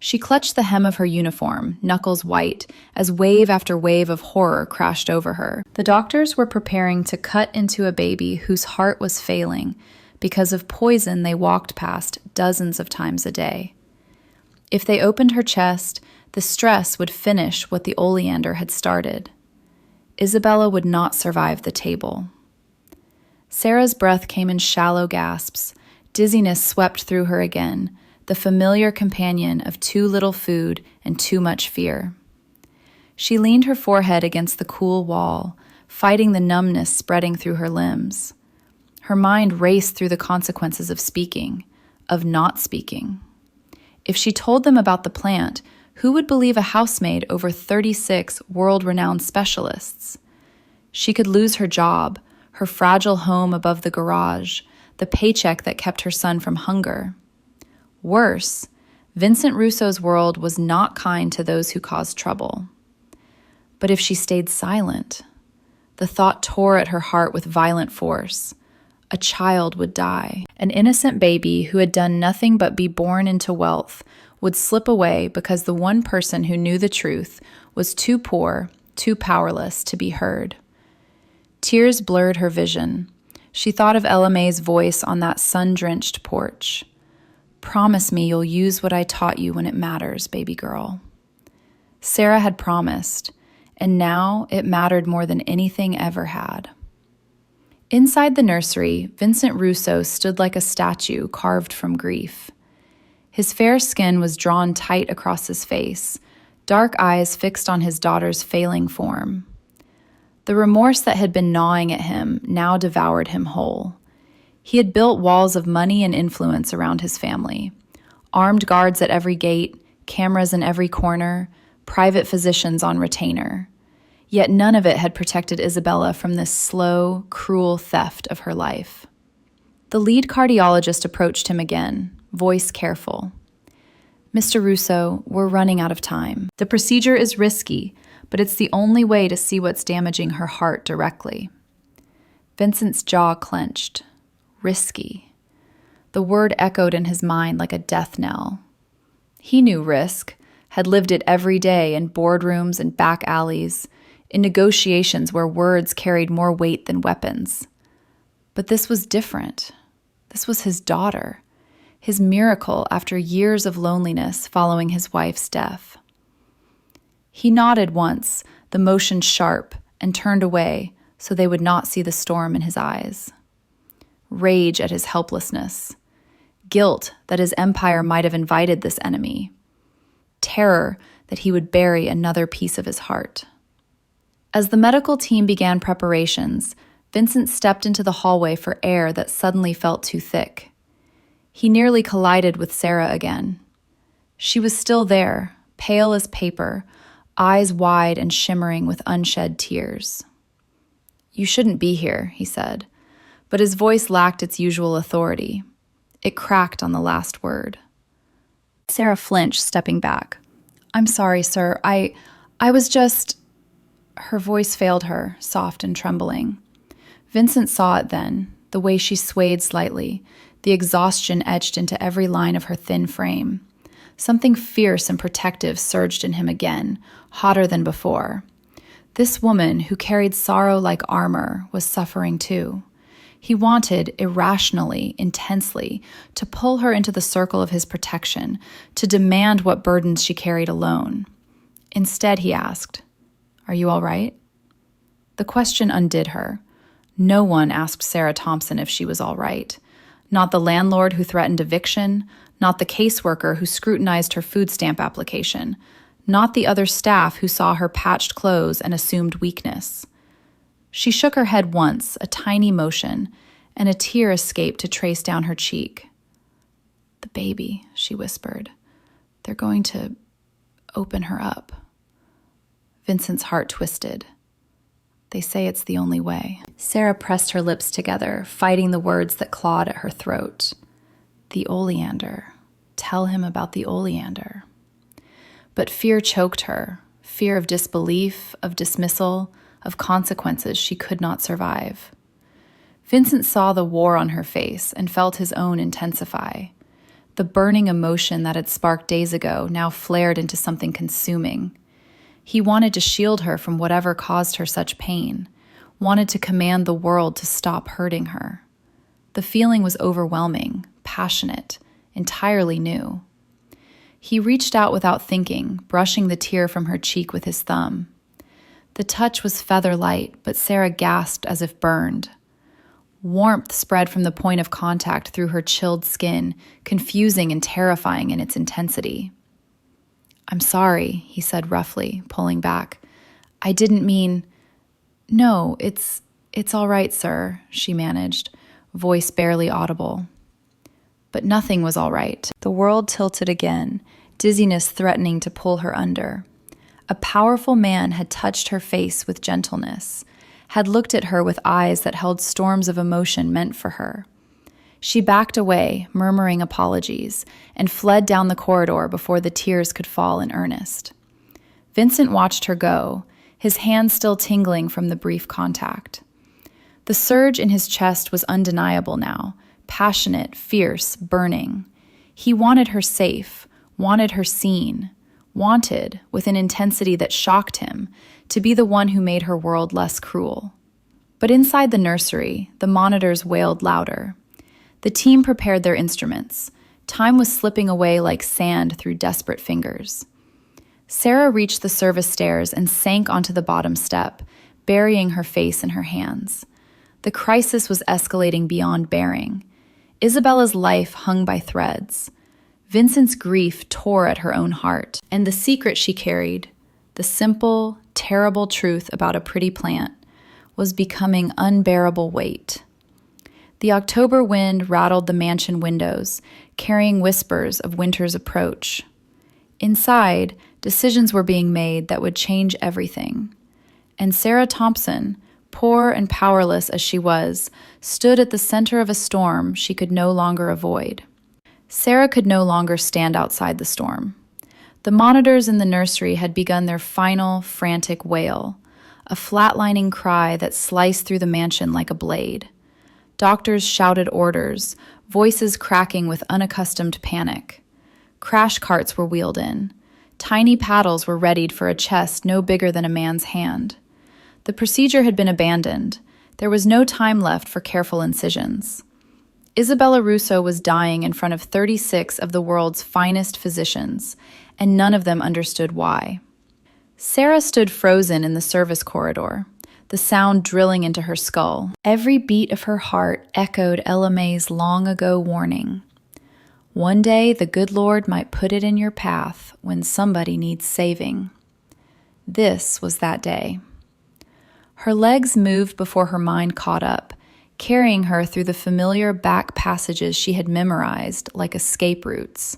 She clutched the hem of her uniform, knuckles white, as wave after wave of horror crashed over her. The doctors were preparing to cut into a baby whose heart was failing because of poison they walked past dozens of times a day. If they opened her chest, the stress would finish what the oleander had started. Isabella would not survive the table. Sarah's breath came in shallow gasps. Dizziness swept through her again, the familiar companion of too little food and too much fear. She leaned her forehead against the cool wall, fighting the numbness spreading through her limbs. Her mind raced through the consequences of speaking, of not speaking. If she told them about the plant, who would believe a housemaid over 36 world-renowned specialists? She could lose her job, her fragile home above the garage, the paycheck that kept her son from hunger. Worse, Vincent Russo's world was not kind to those who caused trouble. But if she stayed silent, the thought tore at her heart with violent force. A child would die. An innocent baby who had done nothing but be born into wealth would slip away because the one person who knew the truth was too poor, too powerless to be heard. Tears blurred her vision. She thought of Ella Mae's voice on that sun-drenched porch. "Promise me you'll use what I taught you when it matters, baby girl." Sarah had promised, and now it mattered more than anything ever had. Inside the nursery, Vincent Russo stood like a statue carved from grief. His fair skin was drawn tight across his face, dark eyes fixed on his daughter's failing form. The remorse that had been gnawing at him now devoured him whole. He had built walls of money and influence around his family, armed guards at every gate, cameras in every corner, private physicians on retainer. Yet none of it had protected Isabella from this slow, cruel theft of her life. The lead cardiologist approached him again, voice careful. "Mr. Russo, we're running out of time. The procedure is risky, but it's the only way to see what's damaging her heart directly." Vincent's jaw clenched. Risky. The word echoed in his mind like a death knell. He knew risk, had lived it every day in boardrooms and back alleys, in negotiations where words carried more weight than weapons. But this was different. This was his daughter, his miracle after years of loneliness following his wife's death. He nodded once, the motion sharp, and turned away so they would not see the storm in his eyes. Rage at his helplessness. Guilt that his empire might have invited this enemy. Terror that he would bury another piece of his heart. As the medical team began preparations, Vincent stepped into the hallway for air that suddenly felt too thick. He nearly collided with Sarah again. She was still there, pale as paper, eyes wide and shimmering with unshed tears. "You shouldn't be here," he said, but his voice lacked its usual authority. It cracked on the last word. Sarah flinched, stepping back. "I'm sorry, sir. I was just..." Her voice failed her, soft and trembling. Vincent saw it then, the way she swayed slightly, the exhaustion etched into every line of her thin frame. Something fierce and protective surged in him again, hotter than before. This woman, who carried sorrow like armor, was suffering too. He wanted, irrationally, intensely, to pull her into the circle of his protection, to demand what burdens she carried alone. Instead, he asked, "Are you all right?" The question undid her. No one asked Sarah Thompson if she was all right. Not the landlord who threatened eviction, not the caseworker who scrutinized her food stamp application, not the other staff who saw her patched clothes and assumed weakness. She shook her head once, a tiny motion, and a tear escaped to trace down her cheek. "The baby," she whispered. "They're going to open her up." Vincent's heart twisted. "They say it's the only way." Sarah pressed her lips together, fighting the words that clawed at her throat. The oleander. Tell him about the oleander. But fear choked her, fear of disbelief, of dismissal, of consequences she could not survive. Vincent saw the war on her face and felt his own intensify. The burning emotion that had sparked days ago now flared into something consuming. He wanted to shield her from whatever caused her such pain, wanted to command the world to stop hurting her. The feeling was overwhelming, passionate, entirely new. He reached out without thinking, brushing the tear from her cheek with his thumb. The touch was feather light, but Sarah gasped as if burned. Warmth spread from the point of contact through her chilled skin, confusing and terrifying in its intensity. "I'm sorry," he said roughly, pulling back. "I didn't mean—" "No, it's all right, sir," she managed, voice barely audible. But nothing was all right. The world tilted again, dizziness threatening to pull her under. A powerful man had touched her face with gentleness, had looked at her with eyes that held storms of emotion meant for her. She backed away, murmuring apologies, and fled down the corridor before the tears could fall in earnest. Vincent watched her go, his hands still tingling from the brief contact. The surge in his chest was undeniable now, passionate, fierce, burning. He wanted her safe, wanted her seen, wanted, with an intensity that shocked him, to be the one who made her world less cruel. But inside the nursery, the monitors wailed louder. The team prepared their instruments. Time was slipping away like sand through desperate fingers. Sarah reached the service stairs and sank onto the bottom step, burying her face in her hands. The crisis was escalating beyond bearing. Isabella's life hung by threads. Vincent's grief tore at her own heart, and the secret she carried, the simple, terrible truth about a pretty plant, was becoming unbearable weight. The October wind rattled the mansion windows, carrying whispers of winter's approach. Inside, decisions were being made that would change everything. And Sarah Thompson, poor and powerless as she was, stood at the center of a storm she could no longer avoid. Sarah could no longer stand outside the storm. The monitors in the nursery had begun their final, frantic wail, a flatlining cry that sliced through the mansion like a blade. Doctors shouted orders, voices cracking with unaccustomed panic. Crash carts were wheeled in. Tiny paddles were readied for a chest no bigger than a man's hand. The procedure had been abandoned. There was no time left for careful incisions. Isabella Russo was dying in front of 36 of the world's finest physicians, and none of them understood why. Sarah stood frozen in the service corridor, the sound drilling into her skull. Every beat of her heart echoed Ella May's long-ago warning. One day the good Lord might put it in your path when somebody needs saving. This was that day. Her legs moved before her mind caught up, carrying her through the familiar back passages she had memorized like escape routes.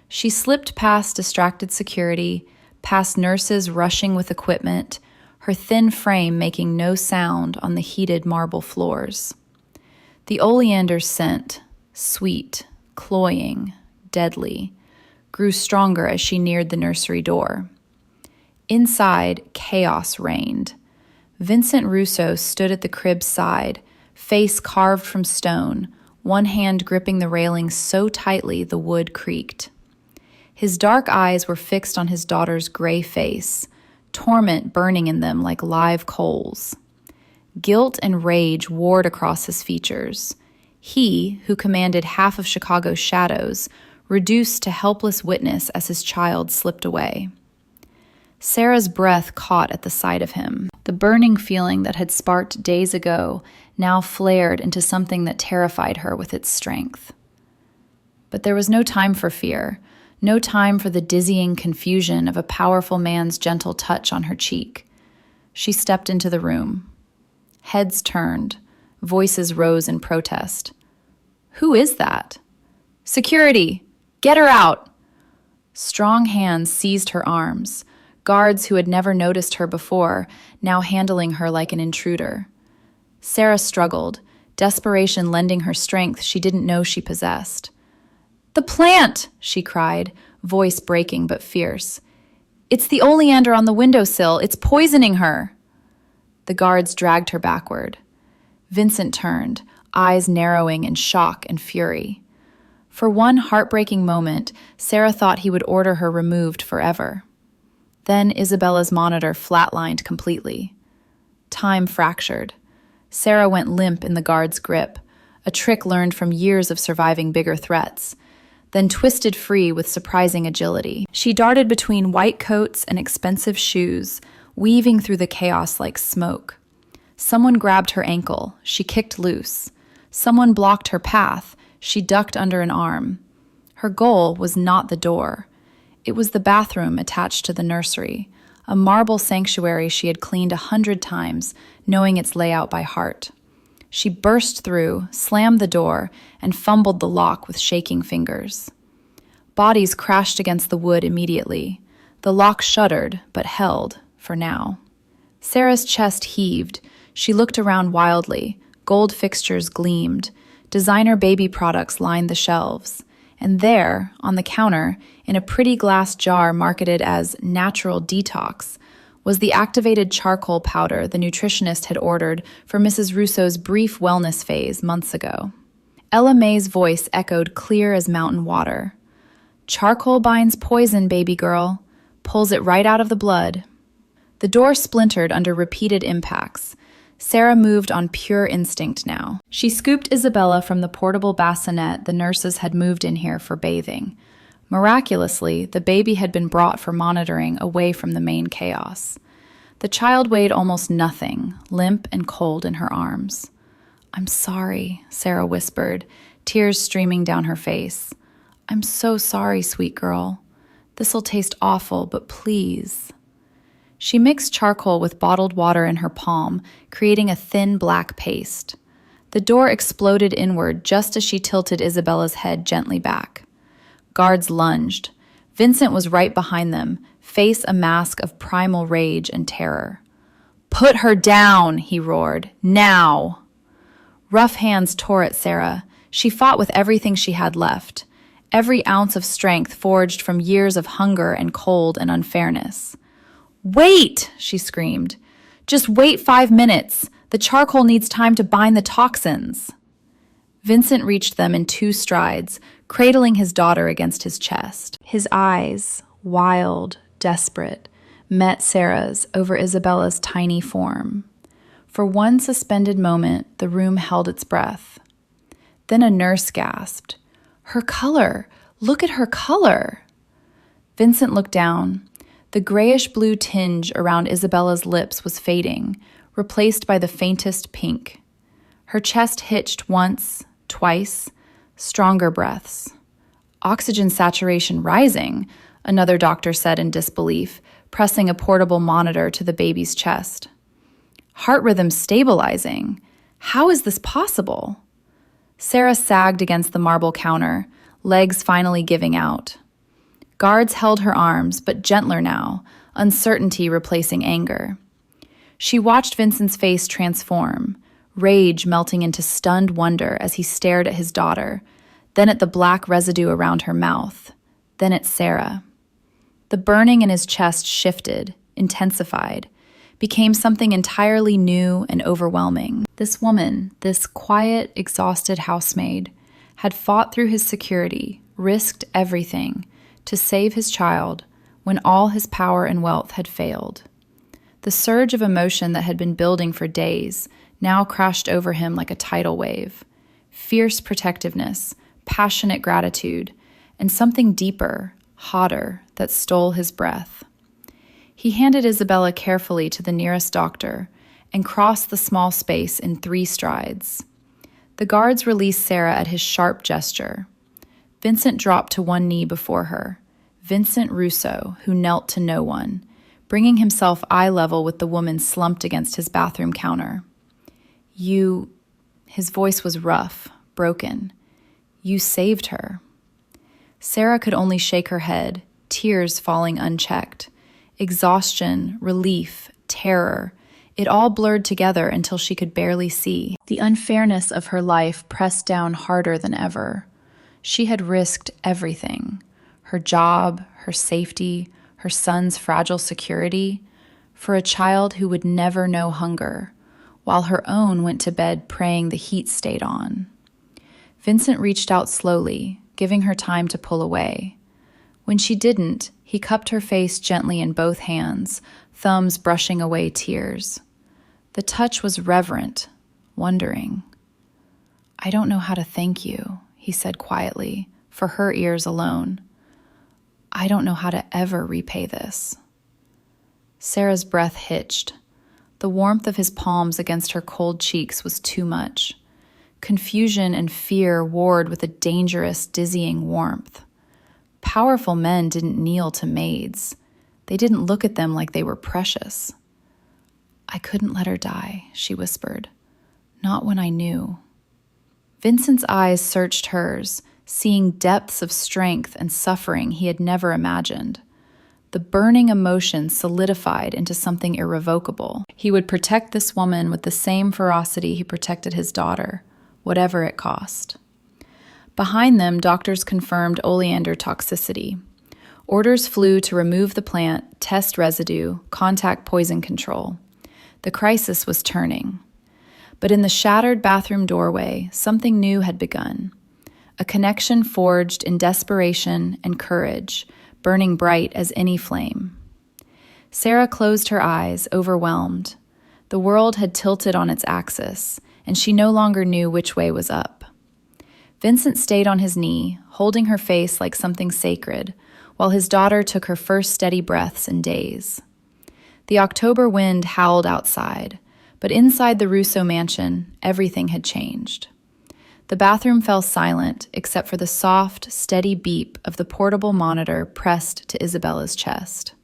She slipped past distracted security, past nurses rushing with equipment, her thin frame making no sound on the heated marble floors. The oleander scent, sweet, cloying, deadly, grew stronger as she neared the nursery door. Inside, chaos reigned. Vincent Russo stood at the crib's side, face carved from stone, one hand gripping the railing so tightly the wood creaked. His dark eyes were fixed on his daughter's gray face, torment burning in them like live coals. Guilt and rage warred across his features. He, who commanded half of Chicago's shadows, reduced to helpless witness as his child slipped away. Sarah's breath caught at the sight of him. The burning feeling that had sparked days ago now flared into something that terrified her with its strength. But there was no time for fear, no time for the dizzying confusion of a powerful man's gentle touch on her cheek. She stepped into the room. Heads turned, voices rose in protest. "Who is that?" "Security! Get her out!" Strong hands seized her arms, guards who had never noticed her before, now handling her like an intruder. Sarah struggled, desperation lending her strength she didn't know she possessed. "The plant!" she cried, voice breaking but fierce. "It's the oleander on the windowsill. It's poisoning her." The guards dragged her backward. Vincent turned, eyes narrowing in shock and fury. For one heartbreaking moment, Sarah thought he would order her removed forever. Then Isabella's monitor flatlined completely. Time fractured. Sarah went limp in the guard's grip, a trick learned from years of surviving bigger threats, then twisted free with surprising agility. She darted between white coats and expensive shoes, weaving through the chaos like smoke. Someone grabbed her ankle. She kicked loose. Someone blocked her path. She ducked under an arm. Her goal was not the door. It was the bathroom attached to the nursery, a marble sanctuary she had cleaned 100 times, knowing its layout by heart. She burst through, slammed the door, and fumbled the lock with shaking fingers. Bodies crashed against the wood immediately. The lock shuddered, but held, for now. Sarah's chest heaved. She looked around wildly. Gold fixtures gleamed. Designer baby products lined the shelves. And there, on the counter, in a pretty glass jar marketed as Natural Detox, was the activated charcoal powder the nutritionist had ordered for Mrs. Russo's brief wellness phase months ago. Ella May's voice echoed clear as mountain water. "Charcoal binds poison, baby girl. Pulls it right out of the blood." The door splintered under repeated impacts. Sarah moved on pure instinct now. She scooped Isabella from the portable bassinet the nurses had moved in here for bathing. Miraculously, the baby had been brought for monitoring away from the main chaos. The child weighed almost nothing, limp and cold in her arms. "I'm sorry," Sarah whispered, tears streaming down her face. "I'm so sorry, sweet girl. This'll taste awful, but please." She mixed charcoal with bottled water in her palm, creating a thin black paste. The door exploded inward just as she tilted Isabella's head gently back. Guards lunged. Vincent was right behind them, face a mask of primal rage and terror. "Put her down," he roared. "Now!" Rough hands tore at Sarah. She fought with everything she had left, every ounce of strength forged from years of hunger and cold and unfairness. "Wait!" she screamed. "Just wait 5 minutes. The charcoal needs time to bind the toxins." Vincent reached them in 2 strides, cradling his daughter against his chest. His eyes, wild, desperate, met Sarah's over Isabella's tiny form. For one suspended moment, the room held its breath. Then a nurse gasped, "Her color! Look at her color!" Vincent looked down. The grayish-blue tinge around Isabella's lips was fading, replaced by the faintest pink. Her chest hitched once, twice, stronger breaths. "Oxygen saturation rising," another doctor said in disbelief, pressing a portable monitor to the baby's chest. "Heart rhythm stabilizing. How is this possible?" Sarah sagged against the marble counter, legs finally giving out. Guards held her arms, but gentler now, uncertainty replacing anger. She watched Vincent's face transform, rage melting into stunned wonder as he stared at his daughter, then at the black residue around her mouth, then at Sarah. The burning in his chest shifted, intensified, became something entirely new and overwhelming. This woman, this quiet, exhausted housemaid, had fought through his security, risked everything, to save his child when all his power and wealth had failed. The surge of emotion that had been building for days now crashed over him like a tidal wave. Fierce protectiveness, passionate gratitude, and something deeper, hotter, that stole his breath. He handed Isabella carefully to the nearest doctor and crossed the small space in 3 strides. The guards released Sarah at his sharp gesture. Vincent dropped to one knee before her. Vincent Russo, who knelt to no one, bringing himself eye level with the woman slumped against his bathroom counter. "You," his voice was rough, broken. "You saved her." Sarah could only shake her head, tears falling unchecked. Exhaustion, relief, terror, it all blurred together until she could barely see. The unfairness of her life pressed down harder than ever. She had risked everything. Her job, her safety, her son's fragile security, for a child who would never know hunger, while her own went to bed praying the heat stayed on. Vincent reached out slowly, giving her time to pull away. When she didn't, he cupped her face gently in both hands, thumbs brushing away tears. The touch was reverent, wondering. "I don't know how to thank you," he said quietly, for her ears alone. "I don't know how to ever repay this." Sarah's breath hitched. The warmth of his palms against her cold cheeks was too much. Confusion and fear warred with a dangerous, dizzying warmth. Powerful men didn't kneel to maids. They didn't look at them like they were precious. "I couldn't let her die," she whispered. "Not when I knew." Vincent's eyes searched hers, seeing depths of strength and suffering he had never imagined. The burning emotion solidified into something irrevocable. He would protect this woman with the same ferocity he protected his daughter, whatever it cost. Behind them, doctors confirmed oleander toxicity. Orders flew to remove the plant, test residue, contact poison control. The crisis was turning. But in the shattered bathroom doorway, something new had begun. A connection forged in desperation and courage, burning bright as any flame. Sarah closed her eyes, overwhelmed. The world had tilted on its axis, and she no longer knew which way was up. Vincent stayed on his knee, holding her face like something sacred, while his daughter took her first steady breaths in days. The October wind howled outside, but inside the Russo mansion, everything had changed. The bathroom fell silent except for the soft, steady beep of the portable monitor pressed to Isabella's chest.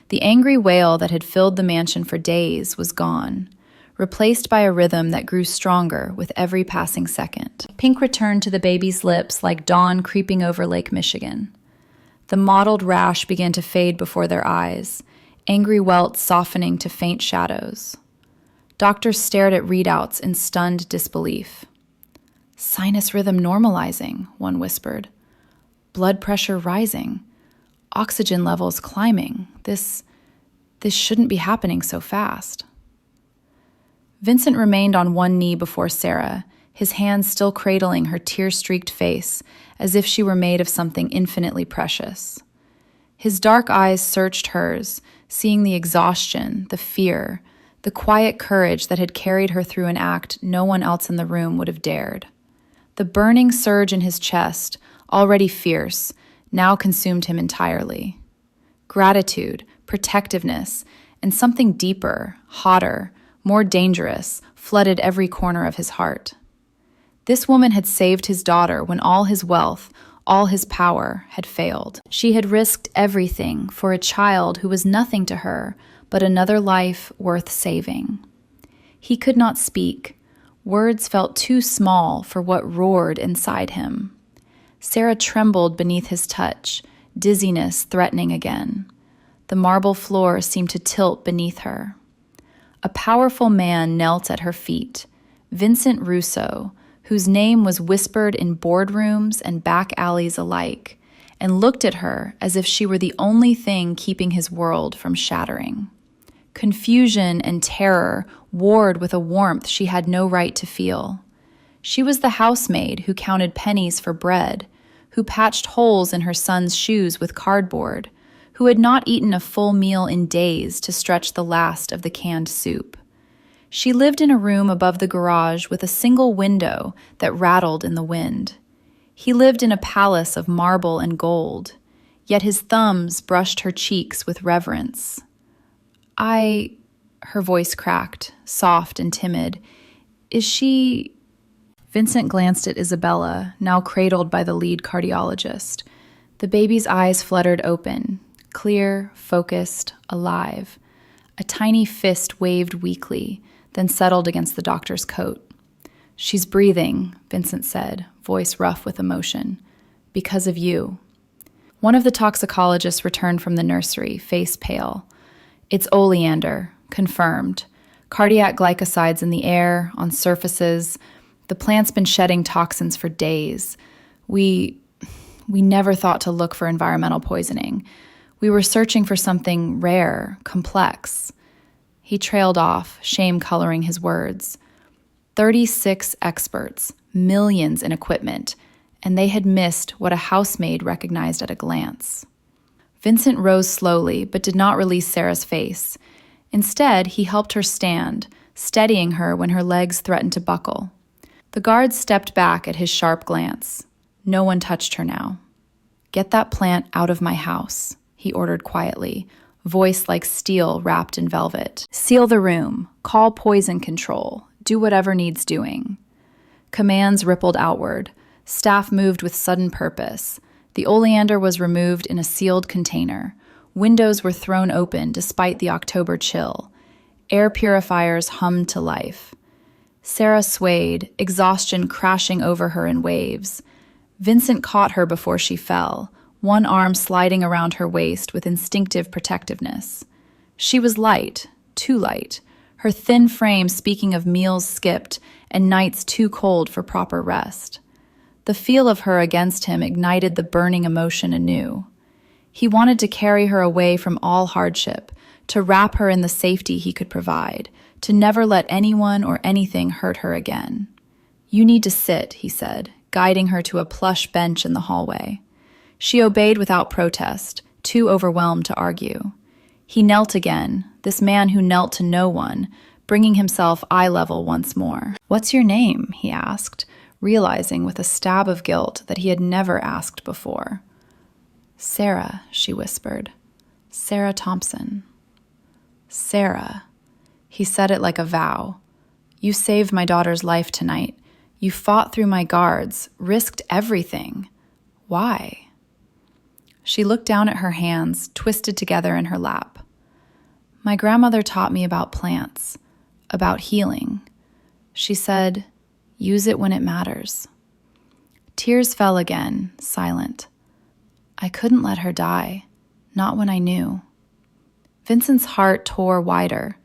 The angry wail that had filled the mansion for days was gone, replaced by a rhythm that grew stronger with every passing second. Pink returned to the baby's lips like dawn creeping over Lake Michigan. The mottled rash began to fade before their eyes, angry welts softening to faint shadows. Doctors stared at readouts in stunned disbelief. "Sinus rhythm normalizing," one whispered. "Blood pressure rising. Oxygen levels climbing. This shouldn't be happening so fast." Vincent remained on one knee before Sarah, his hands still cradling her tear-streaked face as if she were made of something infinitely precious. His dark eyes searched hers, seeing the exhaustion, the fear, the quiet courage that had carried her through an act no one else in the room would have dared. The burning surge in his chest, already fierce, now consumed him entirely. Gratitude, protectiveness, and something deeper, hotter, more dangerous, flooded every corner of his heart. This woman had saved his daughter when all his wealth, all his power, had failed. She had risked everything for a child who was nothing to her but another life worth saving. He could not speak. Words felt too small for what roared inside him. Sarah trembled beneath his touch, dizziness threatening again. The marble floor seemed to tilt beneath her. A powerful man knelt at her feet, Vincent Russo, whose name was whispered in boardrooms and back alleys alike, and looked at her as if she were the only thing keeping his world from shattering. Confusion and terror warred with a warmth she had no right to feel. She was the housemaid who counted pennies for bread, who patched holes in her son's shoes with cardboard, who had not eaten a full meal in days to stretch the last of the canned soup. She lived in a room above the garage with a single window that rattled in the wind. He lived in a palace of marble and gold, yet his thumbs brushed her cheeks with reverence. Her voice cracked, soft and timid. "Is she—" Vincent glanced at Isabella, now cradled by the lead cardiologist. The baby's eyes fluttered open, clear, focused, alive. A tiny fist waved weakly, then settled against the doctor's coat. "She's breathing," Vincent said, voice rough with emotion. "Because of you." One of the toxicologists returned from the nursery, face pale. "It's oleander, confirmed. Cardiac glycosides in the air, on surfaces. The plant's been shedding toxins for days. We never thought to look for environmental poisoning. We were searching for something rare, complex." He trailed off, shame coloring his words. 36 experts, millions in equipment, and they had missed what a housemaid recognized at a glance. Vincent rose slowly, but did not release Sarah's face. Instead, he helped her stand, steadying her when her legs threatened to buckle. The guards stepped back at his sharp glance. No one touched her now. "Get that plant out of my house," he ordered quietly, voice like steel wrapped in velvet. Seal the room. Call poison control. Do whatever needs doing. Commands rippled outward. Staff moved with sudden purpose. The oleander was removed in a sealed container. Windows were thrown open despite the October chill. Air purifiers hummed to life. Sarah swayed, exhaustion crashing over her in waves. Vincent caught her before she fell, one arm sliding around her waist with instinctive protectiveness. She was light, too light, her thin frame speaking of meals skipped and nights too cold for proper rest. The feel of her against him ignited the burning emotion anew. He wanted to carry her away from all hardship, to wrap her in the safety he could provide, to never let anyone or anything hurt her again. "You need to sit," he said, guiding her to a plush bench in the hallway. She obeyed without protest, too overwhelmed to argue. He knelt again, this man who knelt to no one, bringing himself eye level once more. "What's your name?" he asked, realizing with a stab of guilt that he had never asked before. "Sarah," she whispered. "Sarah Thompson." "Sarah." He said it like a vow. "You saved my daughter's life tonight. You fought through my guards, risked everything. Why?" She looked down at her hands, twisted together in her lap. "My grandmother taught me about plants, about healing. She said, 'Use it when it matters.'" Tears fell again, silent. "I couldn't let her die, not when I knew." Vincent's heart tore wider.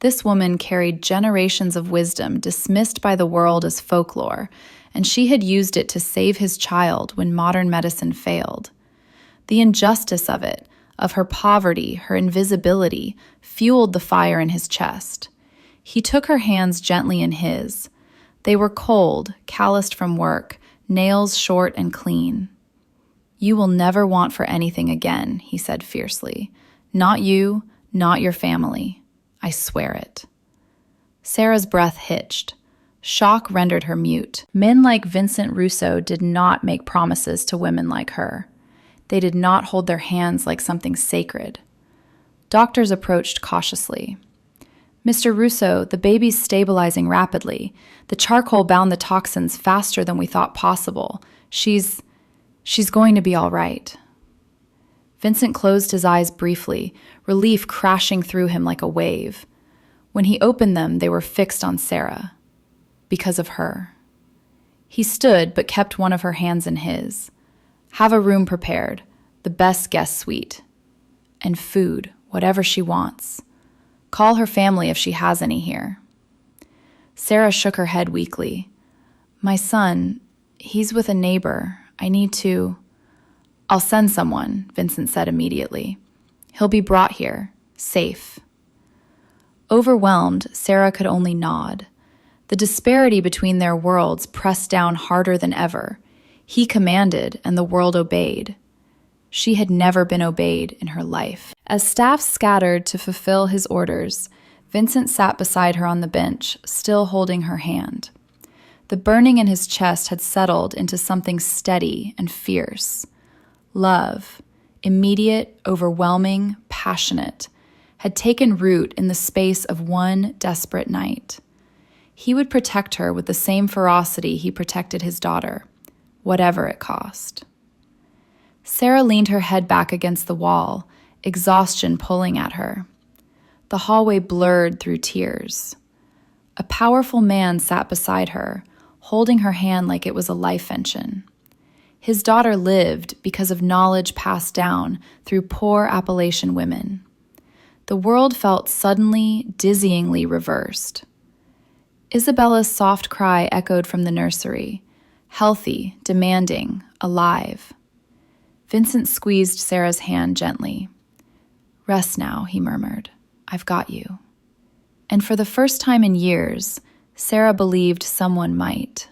This woman carried generations of wisdom dismissed by the world as folklore, and she had used it to save his child when modern medicine failed. The injustice of it, of her poverty, her invisibility, fueled the fire in his chest. He took her hands gently in his. They were cold, calloused from work, nails short and clean. "You will never want for anything again," he said fiercely. "Not you, not your family. I swear it." Sarah's breath hitched. Shock rendered her mute. Men like Vincent Russo did not make promises to women like her. They did not hold their hands like something sacred. Doctors approached cautiously. "Mr. Russo, the baby's stabilizing rapidly. The charcoal bound the toxins faster than we thought possible. She's going to be all right." Vincent closed his eyes briefly, relief crashing through him like a wave. When he opened them, they were fixed on Sarah. Because of her. He stood, but kept one of her hands in his. "Have a room prepared, the best guest suite. And food, whatever she wants. Call her family if she has any here." Sarah shook her head weakly. "My son, he's with a neighbor. I need to—" "I'll send someone," Vincent said immediately. "He'll be brought here, safe." Overwhelmed, Sarah could only nod. The disparity between their worlds pressed down harder than ever. He commanded, and the world obeyed. She had never been obeyed in her life. As staff scattered to fulfill his orders, Vincent sat beside her on the bench, still holding her hand. The burning in his chest had settled into something steady and fierce. Love, immediate, overwhelming, passionate, had taken root in the space of one desperate night. He would protect her with the same ferocity he protected his daughter, whatever it cost. Sarah leaned her head back against the wall, exhaustion pulling at her. The hallway blurred through tears. A powerful man sat beside her, holding her hand like it was a life engine. His daughter lived because of knowledge passed down through poor Appalachian women. The world felt suddenly, dizzyingly reversed. Isabella's soft cry echoed from the nursery, healthy, demanding, alive. Vincent squeezed Sarah's hand gently. "Rest now," he murmured. "I've got you." And for the first time in years, Sarah believed someone might.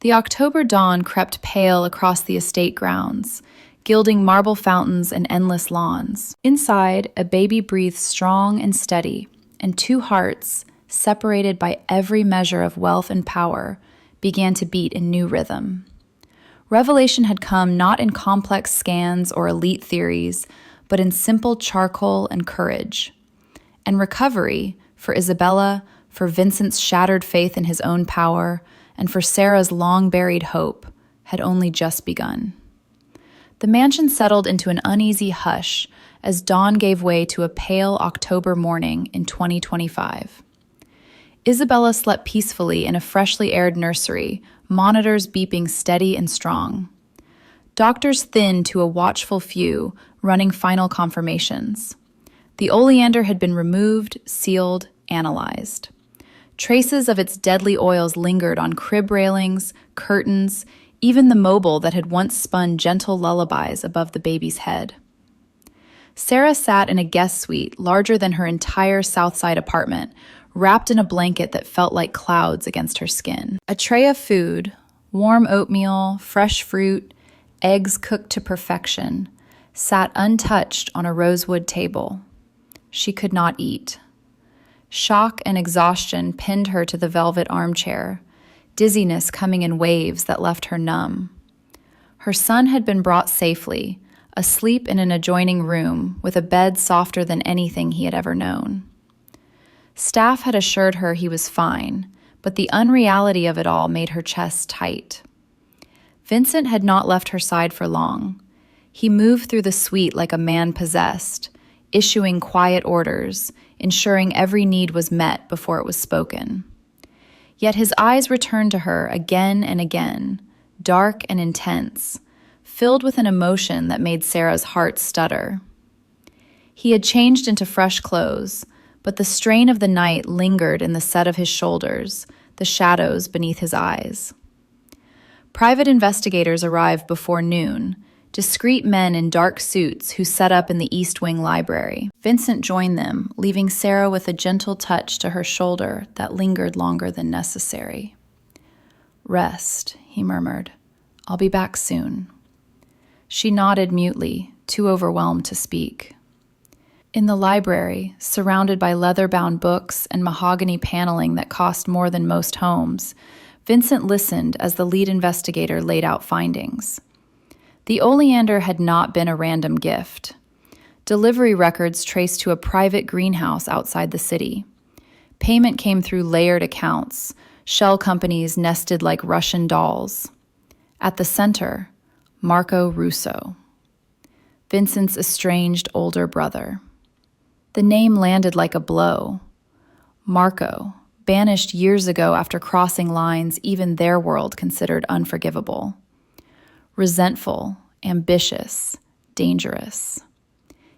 The October dawn crept pale across the estate grounds, gilding marble fountains and endless lawns. Inside, a baby breathed strong and steady, and two hearts, separated by every measure of wealth and power, began to beat in new rhythm. Revelation had come not in complex scans or elite theories, but in simple charcoal and courage. And recovery, for Isabella, for Vincent's shattered faith in his own power, and for Sarah's long-buried hope, had only just begun. The mansion settled into an uneasy hush as dawn gave way to a pale October morning in 2025. Isabella slept peacefully in a freshly aired nursery, monitors beeping steady and strong. Doctors thinned to a watchful few, running final confirmations. The oleander had been removed, sealed, analyzed. Traces of its deadly oils lingered on crib railings, curtains, even the mobile that had once spun gentle lullabies above the baby's head. Sarah sat in a guest suite larger than her entire Southside apartment, wrapped in a blanket that felt like clouds against her skin. A tray of food, warm oatmeal, fresh fruit, eggs cooked to perfection, sat untouched on a rosewood table. She could not eat. Shock and exhaustion pinned her to the velvet armchair, dizziness coming in waves that left her numb. Her son had been brought safely, asleep in an adjoining room with a bed softer than anything he had ever known. Staff had assured her he was fine, but the unreality of it all made her chest tight. Vincent had not left her side for long. He moved through the suite like a man possessed, issuing quiet orders, ensuring every need was met before it was spoken. Yet his eyes returned to her again and again, dark and intense, filled with an emotion that made Sarah's heart stutter. He had changed into fresh clothes, but the strain of the night lingered in the set of his shoulders, the shadows beneath his eyes. Private investigators arrived before noon, discreet men in dark suits who set up in the East Wing library. Vincent joined them, leaving Sarah with a gentle touch to her shoulder that lingered longer than necessary. "Rest," he murmured. "I'll be back soon." She nodded mutely, too overwhelmed to speak. In the library, surrounded by leather-bound books and mahogany paneling that cost more than most homes, Vincent listened as the lead investigator laid out findings. The oleander had not been a random gift. Delivery records traced to a private greenhouse outside the city. Payment came through layered accounts, shell companies nested like Russian dolls. At the center, Marco Russo, Vincent's estranged older brother. The name landed like a blow. Marco, banished years ago after crossing lines even their world considered unforgivable. Resentful, ambitious, dangerous.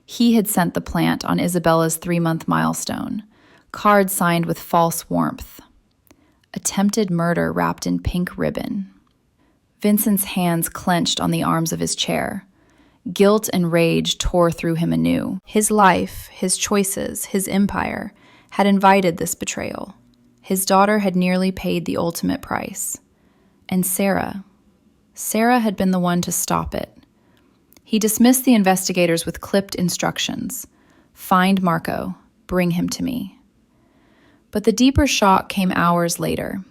He had sent the plant on Isabella's 3-month milestone, card signed with false warmth. Attempted murder wrapped in pink ribbon. Vincent's hands clenched on the arms of his chair. Guilt and rage tore through him anew. His life, his choices, his empire had invited this betrayal. His daughter had nearly paid the ultimate price. And Sarah had been the one to stop it. He dismissed the investigators with clipped instructions. Find Marco, bring him to me. But the deeper shock came hours later.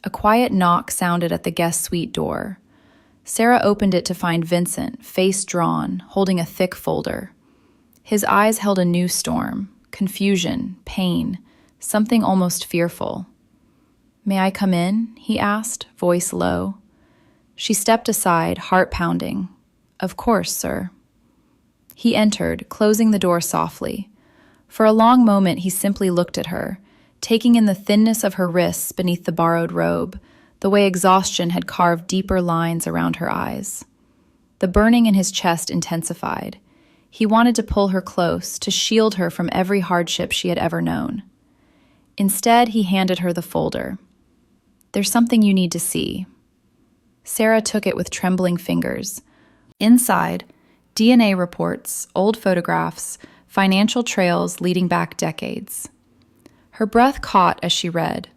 A quiet knock sounded at the guest suite door. Sarah opened it to find Vincent, face drawn, holding a thick folder. His eyes held a new storm, confusion, pain, something almost fearful. "May I come in?" he asked, voice low. She stepped aside, heart pounding. "Of course, sir." He entered, closing the door softly. For a long moment he simply looked at her, taking in the thinness of her wrists beneath the borrowed robe, the way exhaustion had carved deeper lines around her eyes. The burning in his chest intensified. He wanted to pull her close, to shield her from every hardship she had ever known. Instead, he handed her the folder. "There's something you need to see." Sarah took it with trembling fingers. Inside, DNA reports, old photographs, financial trails leading back decades. Her breath caught as she read.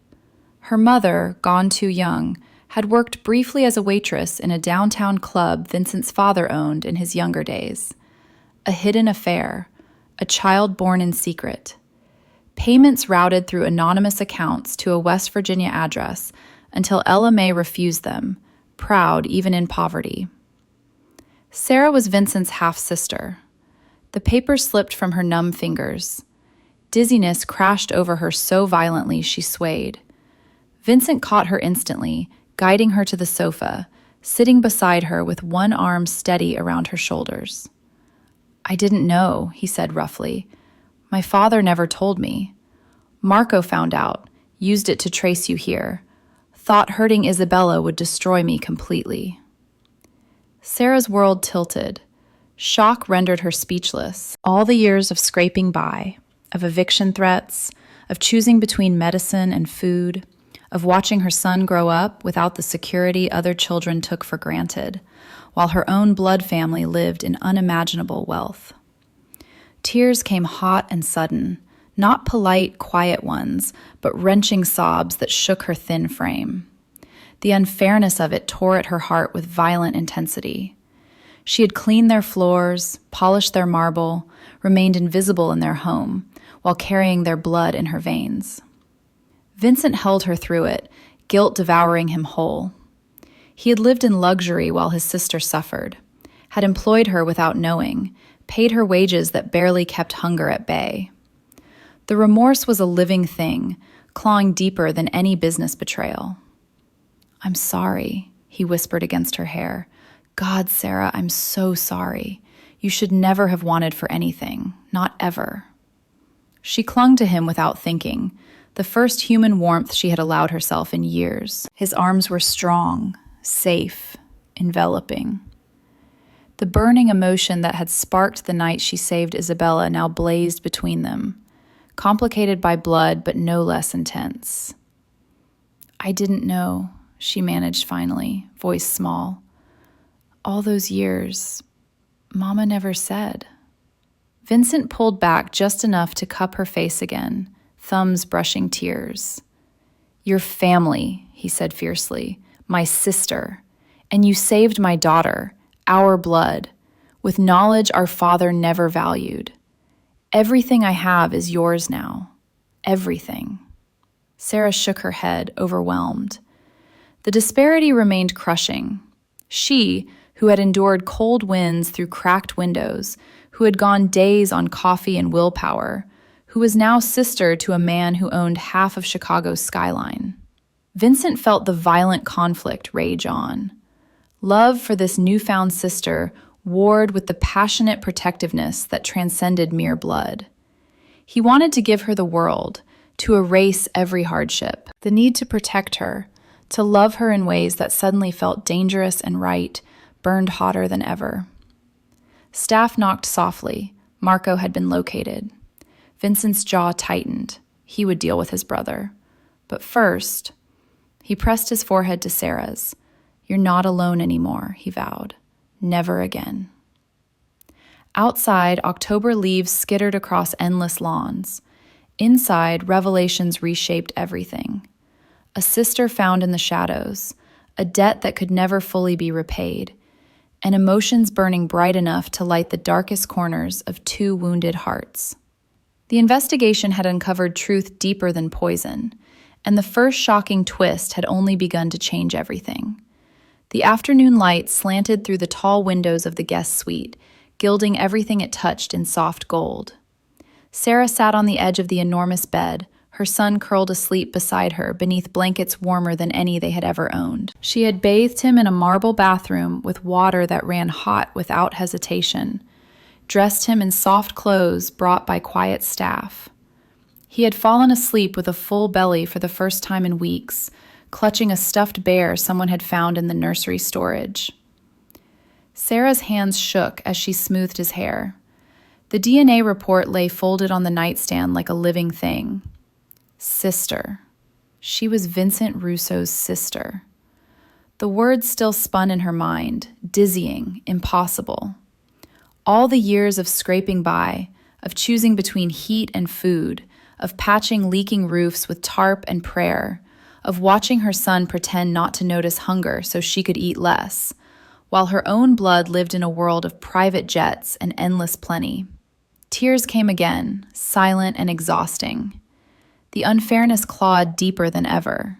Her mother, gone too young, had worked briefly as a waitress in a downtown club Vincent's father owned in his younger days. A hidden affair, a child born in secret. Payments routed through anonymous accounts to a West Virginia address until Ella May refused them, proud even in poverty. Sarah was Vincent's half-sister. The paper slipped from her numb fingers. Dizziness crashed over her so violently she swayed. Vincent caught her instantly, guiding her to the sofa, sitting beside her with one arm steady around her shoulders. "I didn't know," he said roughly. "My father never told me. Marco found out, used it to trace you here. Thought hurting Isabella would destroy me completely." Sarah's world tilted. Shock rendered her speechless. All the years of scraping by, of eviction threats, of choosing between medicine and food, of watching her son grow up without the security other children took for granted, while her own blood family lived in unimaginable wealth. Tears came hot and sudden, not polite, quiet ones, but wrenching sobs that shook her thin frame. The unfairness of it tore at her heart with violent intensity. She had cleaned their floors, polished their marble, remained invisible in their home, while carrying their blood in her veins. Vincent held her through it, guilt devouring him whole. He had lived in luxury while his sister suffered, had employed her without knowing, paid her wages that barely kept hunger at bay. The remorse was a living thing, clawing deeper than any business betrayal. "I'm sorry," he whispered against her hair. "God, Sarah, I'm so sorry. You should never have wanted for anything, not ever." She clung to him without thinking, the first human warmth she had allowed herself in years. His arms were strong, safe, enveloping. The burning emotion that had sparked the night she saved Isabella now blazed between them, complicated by blood but no less intense. "I didn't know," she managed finally, voice small. "All those years, Mama never said." Vincent pulled back just enough to cup her face again, thumbs brushing tears. "Your family," he said fiercely, "my sister. And you saved my daughter, our blood, with knowledge our father never valued. Everything I have is yours now. Everything." Sarah shook her head, overwhelmed. The disparity remained crushing. She, who had endured cold winds through cracked windows, who had gone days on coffee and willpower, who was now sister to a man who owned half of Chicago's skyline. Vincent felt the violent conflict rage on. Love for this newfound sister warred with the passionate protectiveness that transcended mere blood. He wanted to give her the world, to erase every hardship, the need to protect her, to love her in ways that suddenly felt dangerous and right, burned hotter than ever. Staff knocked softly. Marco had been located. Vincent's jaw tightened. He would deal with his brother. But first, he pressed his forehead to Sarah's. "You're not alone anymore," he vowed. "Never again." Outside, October leaves skittered across endless lawns. Inside, revelations reshaped everything. A sister found in the shadows, a debt that could never fully be repaid, and emotions burning bright enough to light the darkest corners of two wounded hearts. The investigation had uncovered truth deeper than poison, and the first shocking twist had only begun to change everything. The afternoon light slanted through the tall windows of the guest suite, gilding everything it touched in soft gold. Sarah sat on the edge of the enormous bed, her son curled asleep beside her beneath blankets warmer than any they had ever owned. She had bathed him in a marble bathroom with water that ran hot without hesitation, dressed him in soft clothes brought by quiet staff. He had fallen asleep with a full belly for the first time in weeks, clutching a stuffed bear someone had found in the nursery storage. Sarah's hands shook as she smoothed his hair. The DNA report lay folded on the nightstand like a living thing. Sister. She was Vincent Russo's sister. The words still spun in her mind, dizzying, impossible. All the years of scraping by, of choosing between heat and food, of patching leaking roofs with tarp and prayer, of watching her son pretend not to notice hunger so she could eat less, while her own blood lived in a world of private jets and endless plenty. Tears came again, silent and exhausting. The unfairness clawed deeper than ever.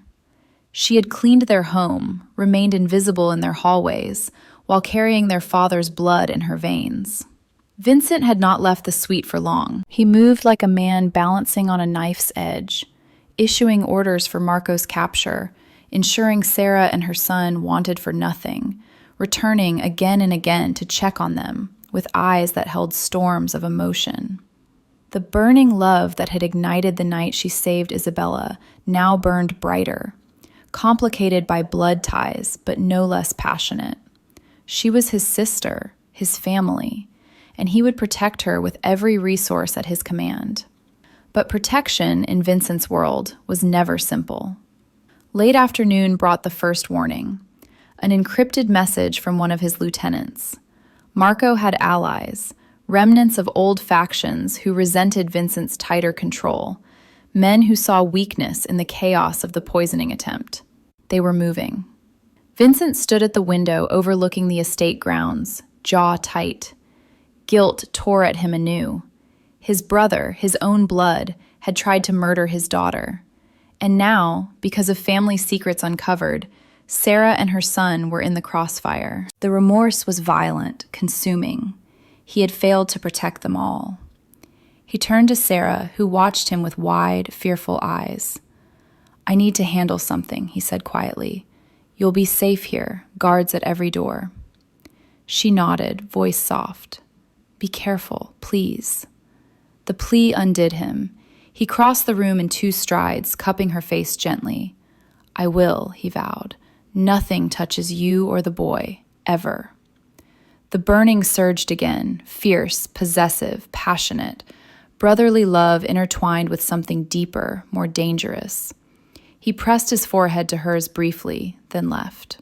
She had cleaned their home, remained invisible in their hallways, while carrying their father's blood in her veins. Vincent had not left the suite for long. He moved like a man balancing on a knife's edge, issuing orders for Marco's capture, ensuring Sarah and her son wanted for nothing, returning again and again to check on them with eyes that held storms of emotion. The burning love that had ignited the night she saved Isabella now burned brighter, complicated by blood ties, but no less passionate. She was his sister, his family, and he would protect her with every resource at his command. But protection in Vincent's world was never simple. Late afternoon brought the first warning, an encrypted message from one of his lieutenants. Marco had allies, remnants of old factions who resented Vincent's tighter control, men who saw weakness in the chaos of the poisoning attempt. They were moving. Vincent stood at the window overlooking the estate grounds, jaw tight. Guilt tore at him anew. His brother, his own blood, had tried to murder his daughter. And now, because of family secrets uncovered, Sarah and her son were in the crossfire. The remorse was violent, consuming. He had failed to protect them all. He turned to Sarah, who watched him with wide, fearful eyes. "I need to handle something," he said quietly. "You'll be safe here, guards at every door." She nodded, voice soft. "Be careful, please." The plea undid him. He crossed the room in 2 strides, cupping her face gently. "I will," he vowed. "Nothing touches you or the boy, ever." The burning surged again, fierce, possessive, passionate, brotherly love intertwined with something deeper, more dangerous. He pressed his forehead to hers briefly, then left.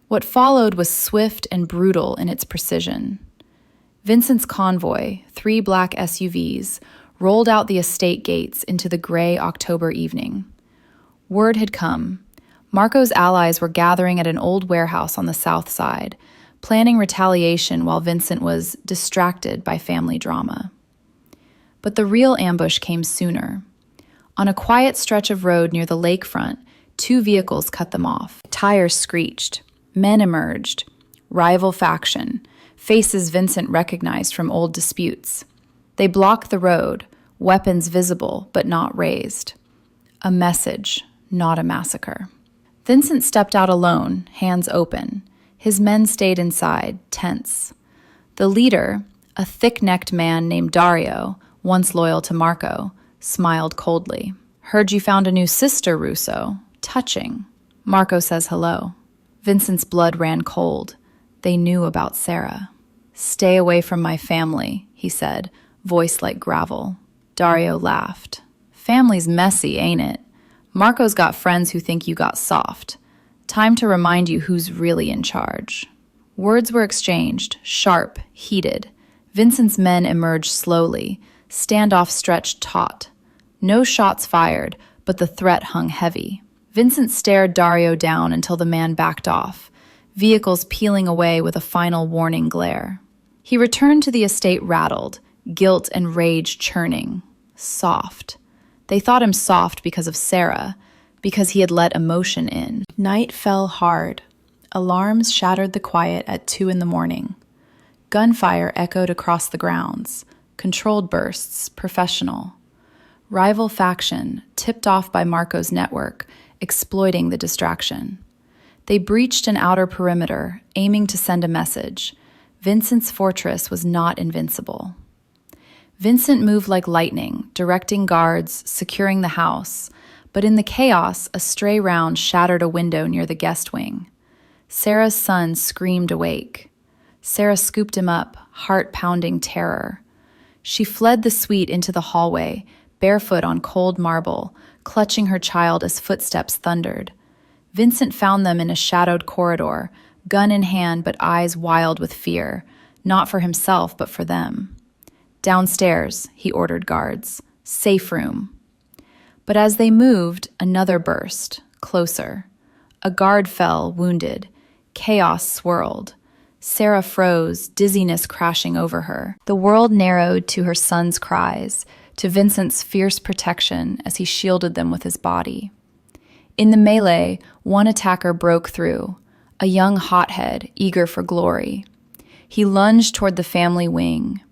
What followed was swift and brutal in its precision. Vincent's convoy, 3 black SUVs, rolled out the estate gates into the gray October evening. Word had come. Marco's allies were gathering at an old warehouse on the south side, planning retaliation while Vincent was distracted by family drama. But the real ambush came sooner. On a quiet stretch of road near the lakefront, 2 vehicles cut them off. Tires screeched. Men emerged. Rival faction. Faces Vincent recognized from old disputes. They blocked the road, weapons visible but not raised. A message, not a massacre. Vincent stepped out alone, hands open. His men stayed inside, tense. The leader, a thick-necked man named Dario, once loyal to Marco, smiled coldly. "Heard you found a new sister, Russo. Touching." Marco says hello. Vincent's blood ran cold. They knew about Sarah. "Stay away from my family," he said, voice like gravel. Dario laughed. "Family's messy, ain't it? Marco's got friends who think you got soft. Time to remind you who's really in charge." Words were exchanged, sharp, heated. Vincent's men emerged slowly, standoff stretched taut. No shots fired, but the threat hung heavy. Vincent stared Dario down until the man backed off, vehicles peeling away with a final warning glare. He returned to the estate rattled, guilt and rage churning. Soft. They thought him soft because of Sarah, because he had let emotion in. Night fell hard. Alarms shattered the quiet at 2 a.m. Gunfire echoed across the grounds. Controlled bursts, professional. Rival faction, tipped off by Marco's network, exploiting the distraction. They breached an outer perimeter, aiming to send a message. Vincent's fortress was not invincible. Vincent moved like lightning, directing guards, securing the house, but in the chaos, a stray round shattered a window near the guest wing. Sarah's son screamed awake. Sarah scooped him up, heart-pounding terror. She fled the suite into the hallway, barefoot on cold marble, clutching her child as footsteps thundered. Vincent found them in a shadowed corridor, gun in hand but eyes wild with fear, not for himself but for them. "Downstairs," he ordered guards. "Safe room." But as they moved, another burst, closer. A guard fell, wounded. Chaos swirled. Sarah froze, dizziness crashing over her. The world narrowed to her son's cries, to Vincent's fierce protection as he shielded them with his body. In the melee, one attacker broke through, a young hothead eager for glory. He lunged toward the family wing.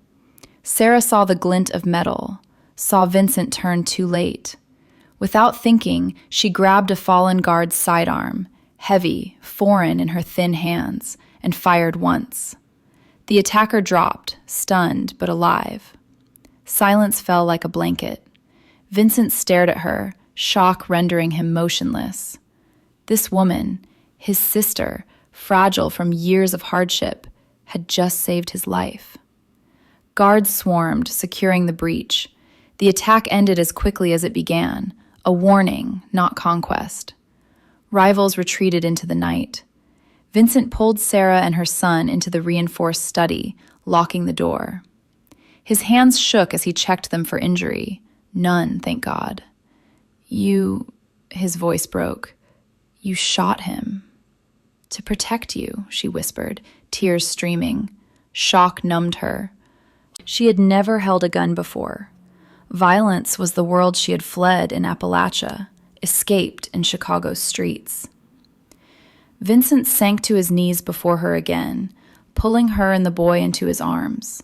Sarah saw the glint of metal, saw Vincent turn too late. Without thinking, she grabbed a fallen guard's sidearm, heavy, foreign in her thin hands, and fired once. The attacker dropped, stunned but alive. Silence fell like a blanket. Vincent stared at her, shock rendering him motionless. This woman, his sister, fragile from years of hardship, had just saved his life. Guards swarmed, securing the breach. The attack ended as quickly as it began, a warning, not conquest. Rivals retreated into the night. Vincent pulled Sarah and her son into the reinforced study, locking the door. His hands shook as he checked them for injury. None, thank God. His voice broke. You shot him. To protect you, she whispered, tears streaming. Shock numbed her. She had never held a gun before. Violence was the world she had fled in Appalachia, escaped in Chicago's streets. Vincent sank to his knees before her again, pulling her and the boy into his arms.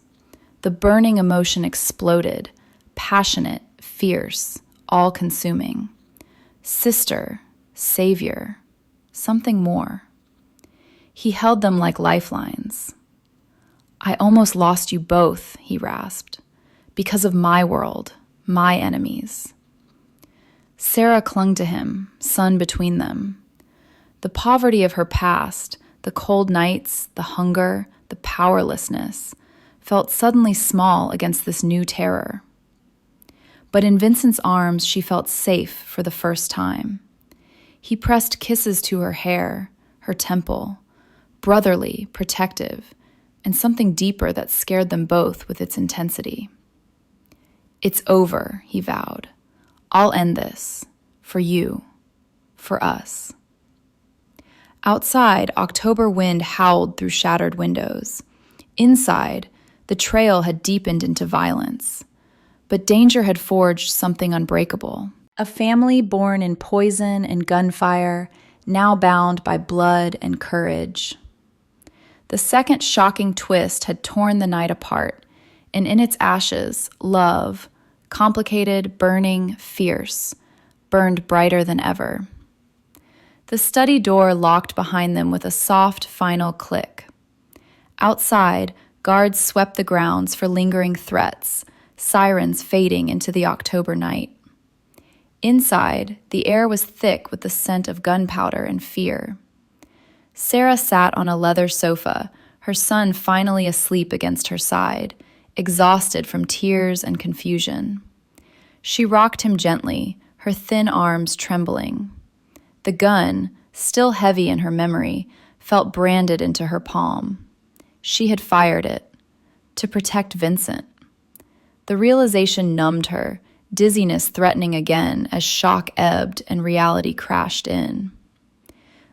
The burning emotion exploded, passionate, fierce, all-consuming. Sister, savior, something more. He held them like lifelines. I almost lost you both, he rasped, because of my world, my enemies. Sarah clung to him, son between them. The poverty of her past, the cold nights, the hunger, the powerlessness, felt suddenly small against this new terror. But in Vincent's arms, she felt safe for the first time. He pressed kisses to her hair, her temple, brotherly, protective, and something deeper that scared them both with its intensity. It's over, he vowed. I'll end this. For you. For us. Outside, October wind howled through shattered windows. Inside, the trail had deepened into violence. But danger had forged something unbreakable. A family born in poison and gunfire, now bound by blood and courage. The second shocking twist had torn the night apart, and in its ashes, love, complicated, burning, fierce, burned brighter than ever. The study door locked behind them with a soft, final click. Outside, guards swept the grounds for lingering threats, sirens fading into the October night. Inside, the air was thick with the scent of gunpowder and fear. Sarah sat on a leather sofa, her son finally asleep against her side, exhausted from tears and confusion. She rocked him gently, her thin arms trembling. The gun, still heavy in her memory, felt branded into her palm. She had fired it. To protect Vincent. The realization numbed her, dizziness threatening again as shock ebbed and reality crashed in.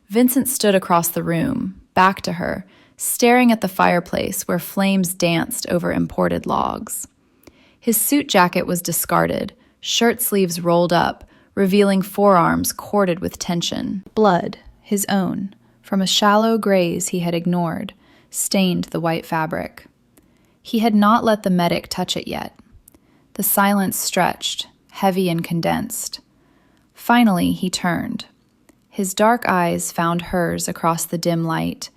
Vincent stood across the room, back to her, staring at the fireplace where flames danced over imported logs. His suit jacket was discarded, shirt sleeves rolled up, revealing forearms corded with tension. Blood, his own, from a shallow graze he had ignored, stained the white fabric. He had not let the medic touch it yet. The silence stretched, heavy and condensed. Finally, he turned. His dark eyes found hers across the dim light,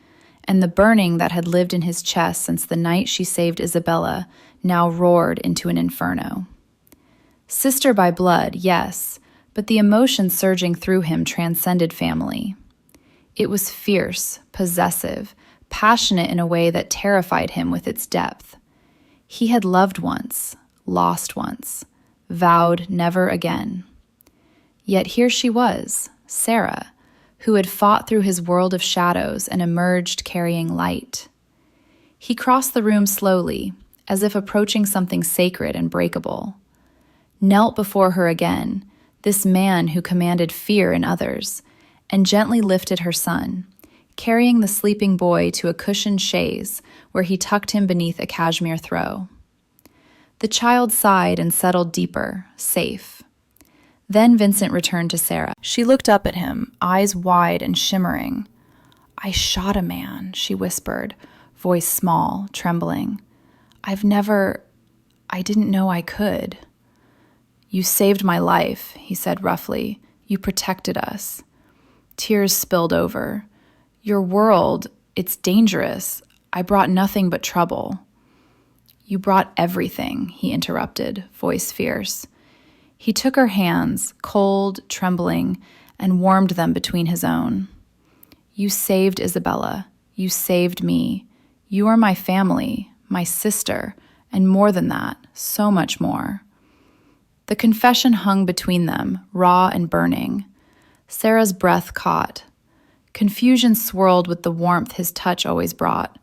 and the burning that had lived in his chest since the night she saved Isabella now roared into an inferno. Sister by blood, yes, but the emotion surging through him transcended family. It was fierce, possessive, passionate in a way that terrified him with its depth. He had loved once, lost once, vowed never again. Yet here she was, Sarah, who had fought through his world of shadows and emerged carrying light. He crossed the room slowly, as if approaching something sacred and breakable. Knelt before her again, this man who commanded fear in others, and gently lifted her son, carrying the sleeping boy to a cushioned chaise where he tucked him beneath a cashmere throw. The child sighed and settled deeper, safe. Then Vincent returned to Sarah. She looked up at him, eyes wide and shimmering. I shot a man, she whispered, voice small, trembling. I didn't know I could. You saved my life, he said roughly. You protected us. Tears spilled over. Your world, it's dangerous. I brought nothing but trouble. You brought everything, he interrupted, voice fierce. He took her hands, cold, trembling, and warmed them between his own. You saved Isabella. You saved me. You are my family, my sister, and more than that, so much more. The confession hung between them, raw and burning. Sarah's breath caught. Confusion swirled with the warmth his touch always brought.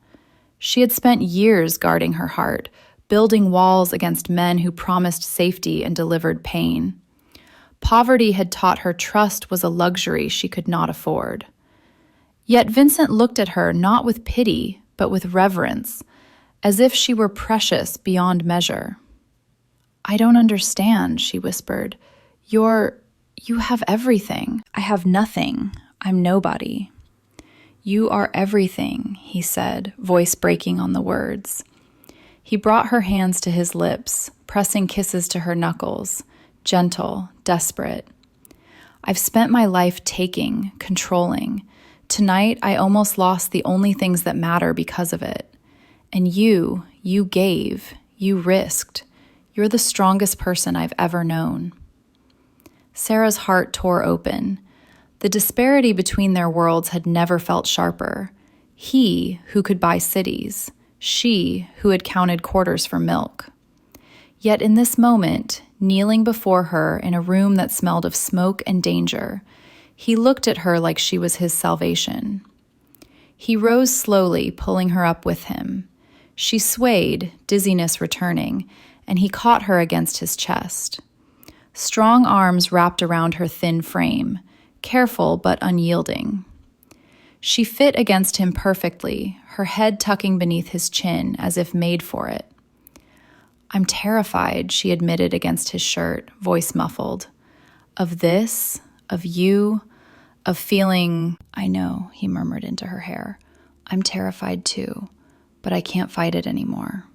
She had spent years guarding her heart, building walls against men who promised safety and delivered pain. Poverty had taught her trust was a luxury she could not afford. Yet Vincent looked at her not with pity, but with reverence, as if she were precious beyond measure. I don't understand, she whispered. You have everything. I have nothing. I'm nobody. You are everything, he said, voice breaking on the words. He brought her hands to his lips, pressing kisses to her knuckles, gentle, desperate. I've spent my life taking, controlling. Tonight, I almost lost the only things that matter because of it. And you gave, you risked. You're the strongest person I've ever known. Sarah's heart tore open. The disparity between their worlds had never felt sharper. He, who could buy cities. She, who had counted quarters for milk. Yet in this moment, kneeling before her in a room that smelled of smoke and danger, he looked at her like she was his salvation. He rose slowly, pulling her up with him. She swayed, dizziness returning, and he caught her against his chest. Strong arms wrapped around her thin frame, careful but unyielding. She fit against him perfectly, her head tucking beneath his chin as if made for it. I'm terrified, she admitted against his shirt, voice muffled. Of this, of you, of feeling, I know, he murmured into her hair. I'm terrified too, but I can't fight it anymore.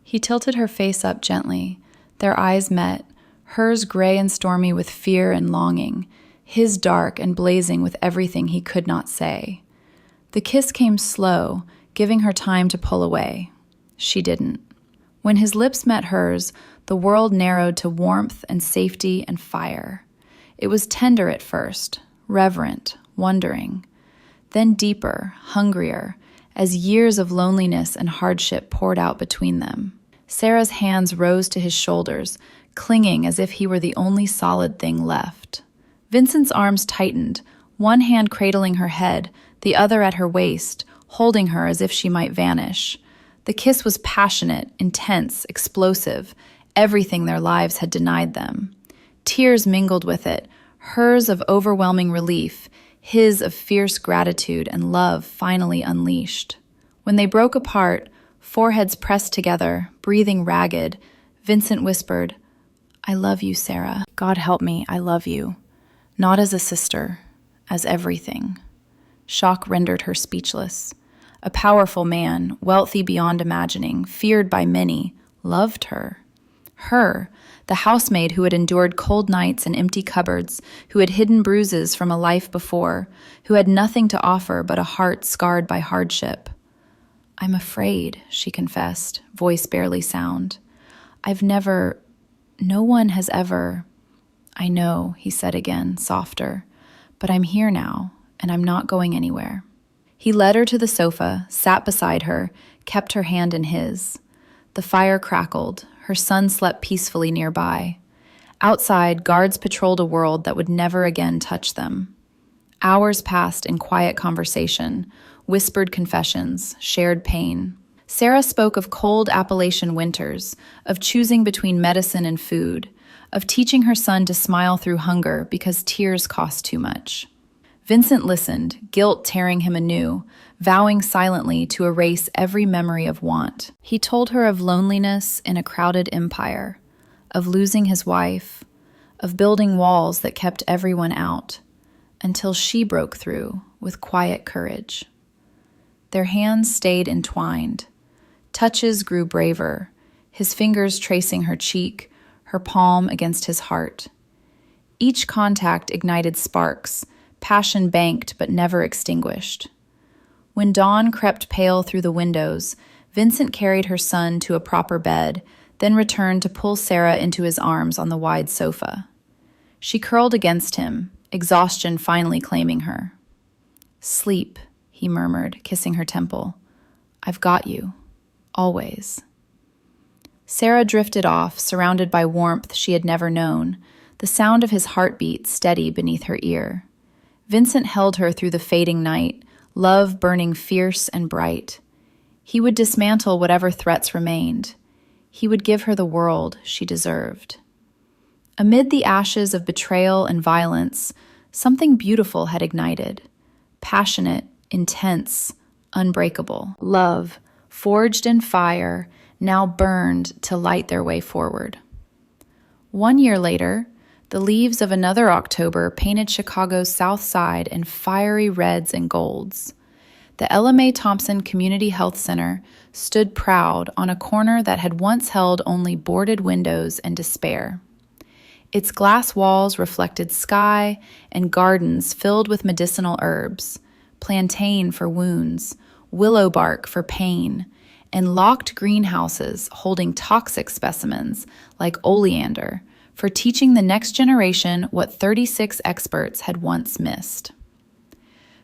He tilted her face up gently. Their eyes met, hers gray and stormy with fear and longing, his dark and blazing with everything he could not say. The kiss came slow, giving her time to pull away. She didn't. When his lips met hers, the world narrowed to warmth and safety and fire. It was tender at first, reverent, wondering, then deeper, hungrier, as years of loneliness and hardship poured out between them. Sarah's hands rose to his shoulders, clinging as if he were the only solid thing left. Vincent's arms tightened, one hand cradling her head, the other at her waist, holding her as if she might vanish. The kiss was passionate, intense, explosive, everything their lives had denied them. Tears mingled with it, hers of overwhelming relief, his of fierce gratitude and love finally unleashed. When they broke apart, foreheads pressed together, breathing ragged, Vincent whispered, I love you, Sarah. God help me, I love you. Not as a sister, as everything. Shock rendered her speechless. A powerful man, wealthy beyond imagining, feared by many, loved her. Her, the housemaid who had endured cold nights and empty cupboards, who had hidden bruises from a life before, who had nothing to offer but a heart scarred by hardship. I'm afraid, she confessed, voice barely sound. No one has ever. I know, he said again, softer, but I'm here now, and I'm not going anywhere. He led her to the sofa, sat beside her, kept her hand in his. The fire crackled. Her son slept peacefully nearby. Outside, guards patrolled a world that would never again touch them. Hours passed in quiet conversation, whispered confessions, shared pain. Sarah spoke of cold Appalachian winters, of choosing between medicine and food, of teaching her son to smile through hunger because tears cost too much. Vincent listened, guilt tearing him anew, vowing silently to erase every memory of want. He told her of loneliness in a crowded empire, of losing his wife, of building walls that kept everyone out, until she broke through with quiet courage. Their hands stayed entwined. Touches grew braver, his fingers tracing her cheek, her palm against his heart. Each contact ignited sparks, passion banked but never extinguished. When dawn crept pale through the windows, Vincent carried her son to a proper bed, then returned to pull Sarah into his arms on the wide sofa. She curled against him, exhaustion finally claiming her. "Sleep," he murmured, kissing her temple. "I've got you. Always." Sarah drifted off, surrounded by warmth she had never known, the sound of his heartbeat steady beneath her ear. Vincent held her through the fading night, love burning fierce and bright. He would dismantle whatever threats remained. He would give her the world she deserved. Amid the ashes of betrayal and violence, something beautiful had ignited. Passionate, intense, unbreakable. Love, forged in fire, now burned to light their way forward. 1 year later, the leaves of another October painted Chicago's South Side in fiery reds and golds. The Ella Mae Thompson Community Health Center stood proud on a corner that had once held only boarded windows and despair. Its glass walls reflected sky and gardens filled with medicinal herbs, plantain for wounds, willow bark for pain, and locked greenhouses holding toxic specimens like oleander for teaching the next generation what 36 experts had once missed.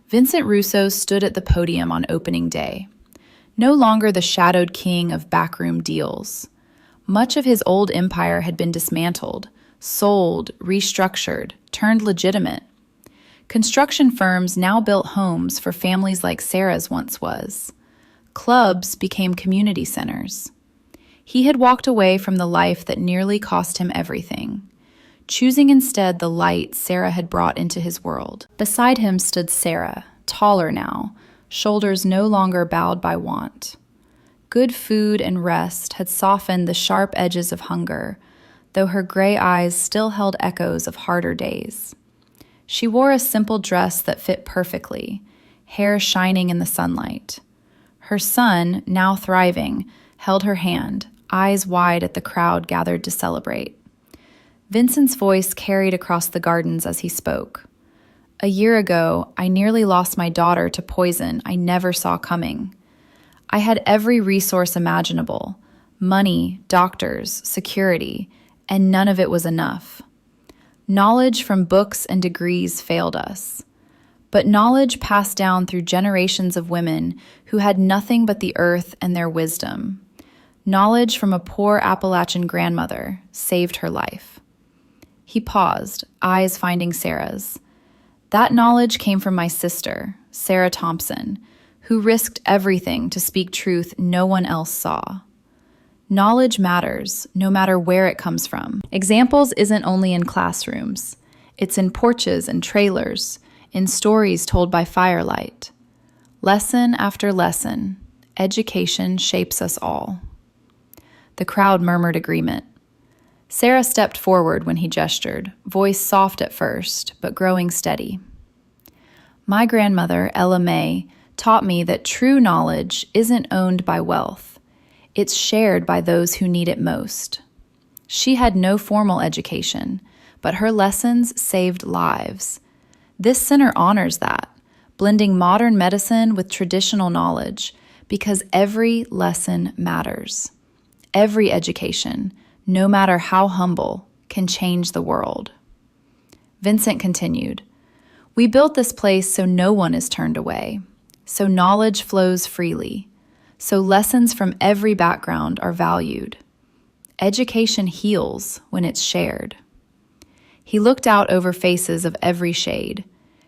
Vincent Russo stood at the podium on opening day, no longer the shadowed king of backroom deals. Much of his old empire had been dismantled, sold, restructured, turned legitimate. Construction firms now built homes for families like Sarah's once was. Clubs became community centers. He had walked away from the life that nearly cost him everything, choosing instead the light Sarah had brought into his world. Beside him stood Sarah, taller now, shoulders no longer bowed by want. Good food and rest had softened the sharp edges of hunger, though her gray eyes still held echoes of harder days. She wore a simple dress that fit perfectly, hair shining in the sunlight. Her son, now thriving, held her hand, eyes wide at the crowd gathered to celebrate. Vincent's voice carried across the gardens as he spoke. "A year ago, I nearly lost my daughter to poison I never saw coming. I had every resource imaginable, money, doctors, security, and none of it was enough. Knowledge from books and degrees failed us. But knowledge passed down through generations of women who had nothing but the earth and their wisdom. Knowledge from a poor Appalachian grandmother saved her life." He paused, eyes finding Sarah's. "That knowledge came from my sister, Sarah Thompson, who risked everything to speak truth no one else saw. Knowledge matters, no matter where it comes from. Examples isn't only in classrooms. It's in porches and trailers, in stories told by firelight. Lesson after lesson, education shapes us all." The crowd murmured agreement. Sarah stepped forward when he gestured, voice soft at first, but growing steady. "My grandmother, Ella Mae, taught me that true knowledge isn't owned by wealth. It's shared by those who need it most. She had no formal education, but her lessons saved lives. This center honors that, blending modern medicine with traditional knowledge, because every lesson matters. Every education, no matter how humble, can change the world." Vincent continued, "We built this place so no one is turned away, so knowledge flows freely, so lessons from every background are valued. Education heals when it's shared." He looked out over faces of every shade,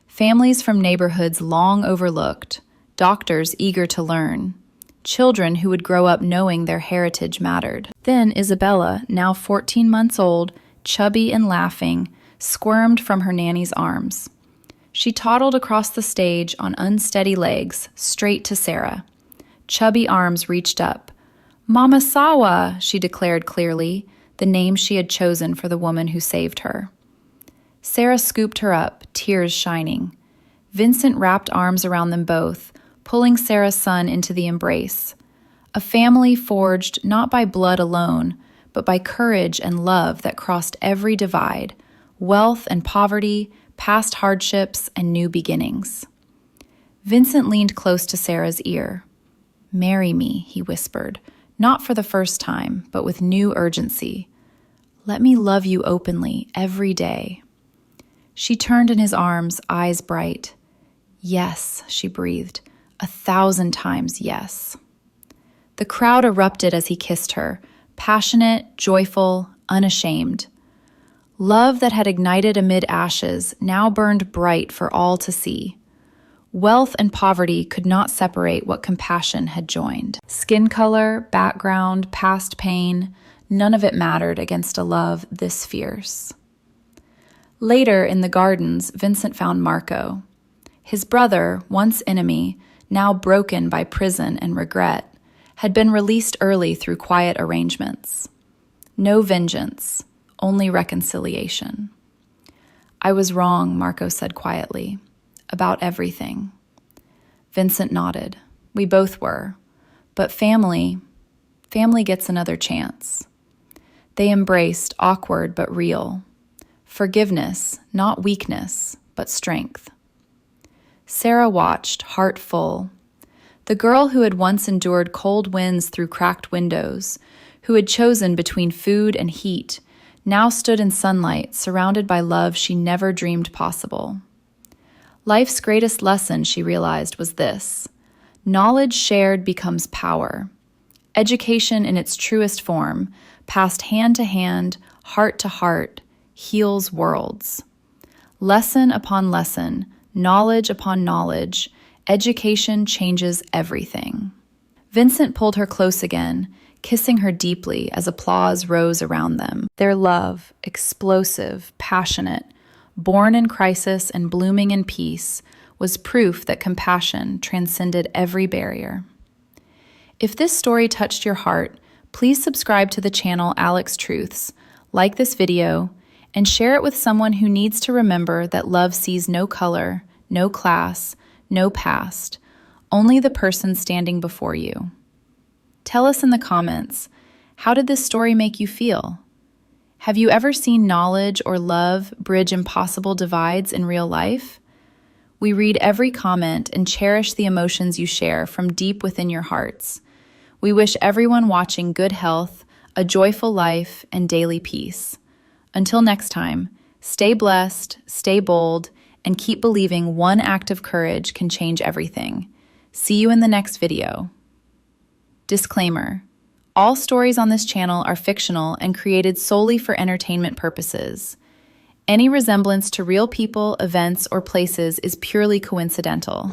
families from neighborhoods long overlooked, doctors eager to learn, children who would grow up knowing their heritage mattered. Then Isabella, now 14 months old, chubby and laughing, squirmed from her nanny's arms. She toddled across the stage on unsteady legs, straight to Sarah. Chubby arms reached up. "Mama Sawa," she declared clearly, the name she had chosen for the woman who saved her. Sarah scooped her up, tears shining. Vincent wrapped arms around them both, pulling Sarah's son into the embrace. A family forged not by blood alone, but by courage and love that crossed every divide, wealth and poverty, past hardships and new beginnings. Vincent leaned close to Sarah's ear. "Marry me," he whispered, not for the first time, but with new urgency. "Let me love you openly every day." She turned in his arms, eyes bright. "Yes," she breathed, 1,000 times yes. The crowd erupted as he kissed her, passionate, joyful, unashamed. Love that had ignited amid ashes now burned bright for all to see. Wealth and poverty could not separate what compassion had joined. Skin color, background, past pain, none of it mattered against a love this fierce. Later, in the gardens, Vincent found Marco. His brother, once enemy, now broken by prison and regret, had been released early through quiet arrangements. No vengeance, only reconciliation. "I was wrong," Marco said quietly. "About everything." Vincent nodded. "We both were. But family gets another chance." They embraced, awkward but real. Forgiveness, not weakness, but strength. Sarah watched, heart full. The girl who had once endured cold winds through cracked windows, who had chosen between food and heat, now stood in sunlight, surrounded by love she never dreamed possible. Life's greatest lesson, she realized, was this: knowledge shared becomes power. Education in its truest form, passed hand to hand, heart to heart, heals worlds. Lesson upon lesson, knowledge upon knowledge, education changes everything. Vincent pulled her close again, kissing her deeply as applause rose around them. Their love, explosive, passionate, born in crisis and blooming in peace, was proof that compassion transcended every barrier. If this story touched your heart, please subscribe to the channel Alex Truths, like this video, and share it with someone who needs to remember that love sees no color, no class, no past, only the person standing before you. Tell us in the comments, how did this story make you feel? Have you ever seen knowledge or love bridge impossible divides in real life? We read every comment and cherish the emotions you share from deep within your hearts. We wish everyone watching good health, a joyful life, and daily peace. Until next time, stay blessed, stay bold, and keep believing one act of courage can change everything. See you in the next video. Disclaimer: all stories on this channel are fictional and created solely for entertainment purposes. Any resemblance to real people, events, or places is purely coincidental.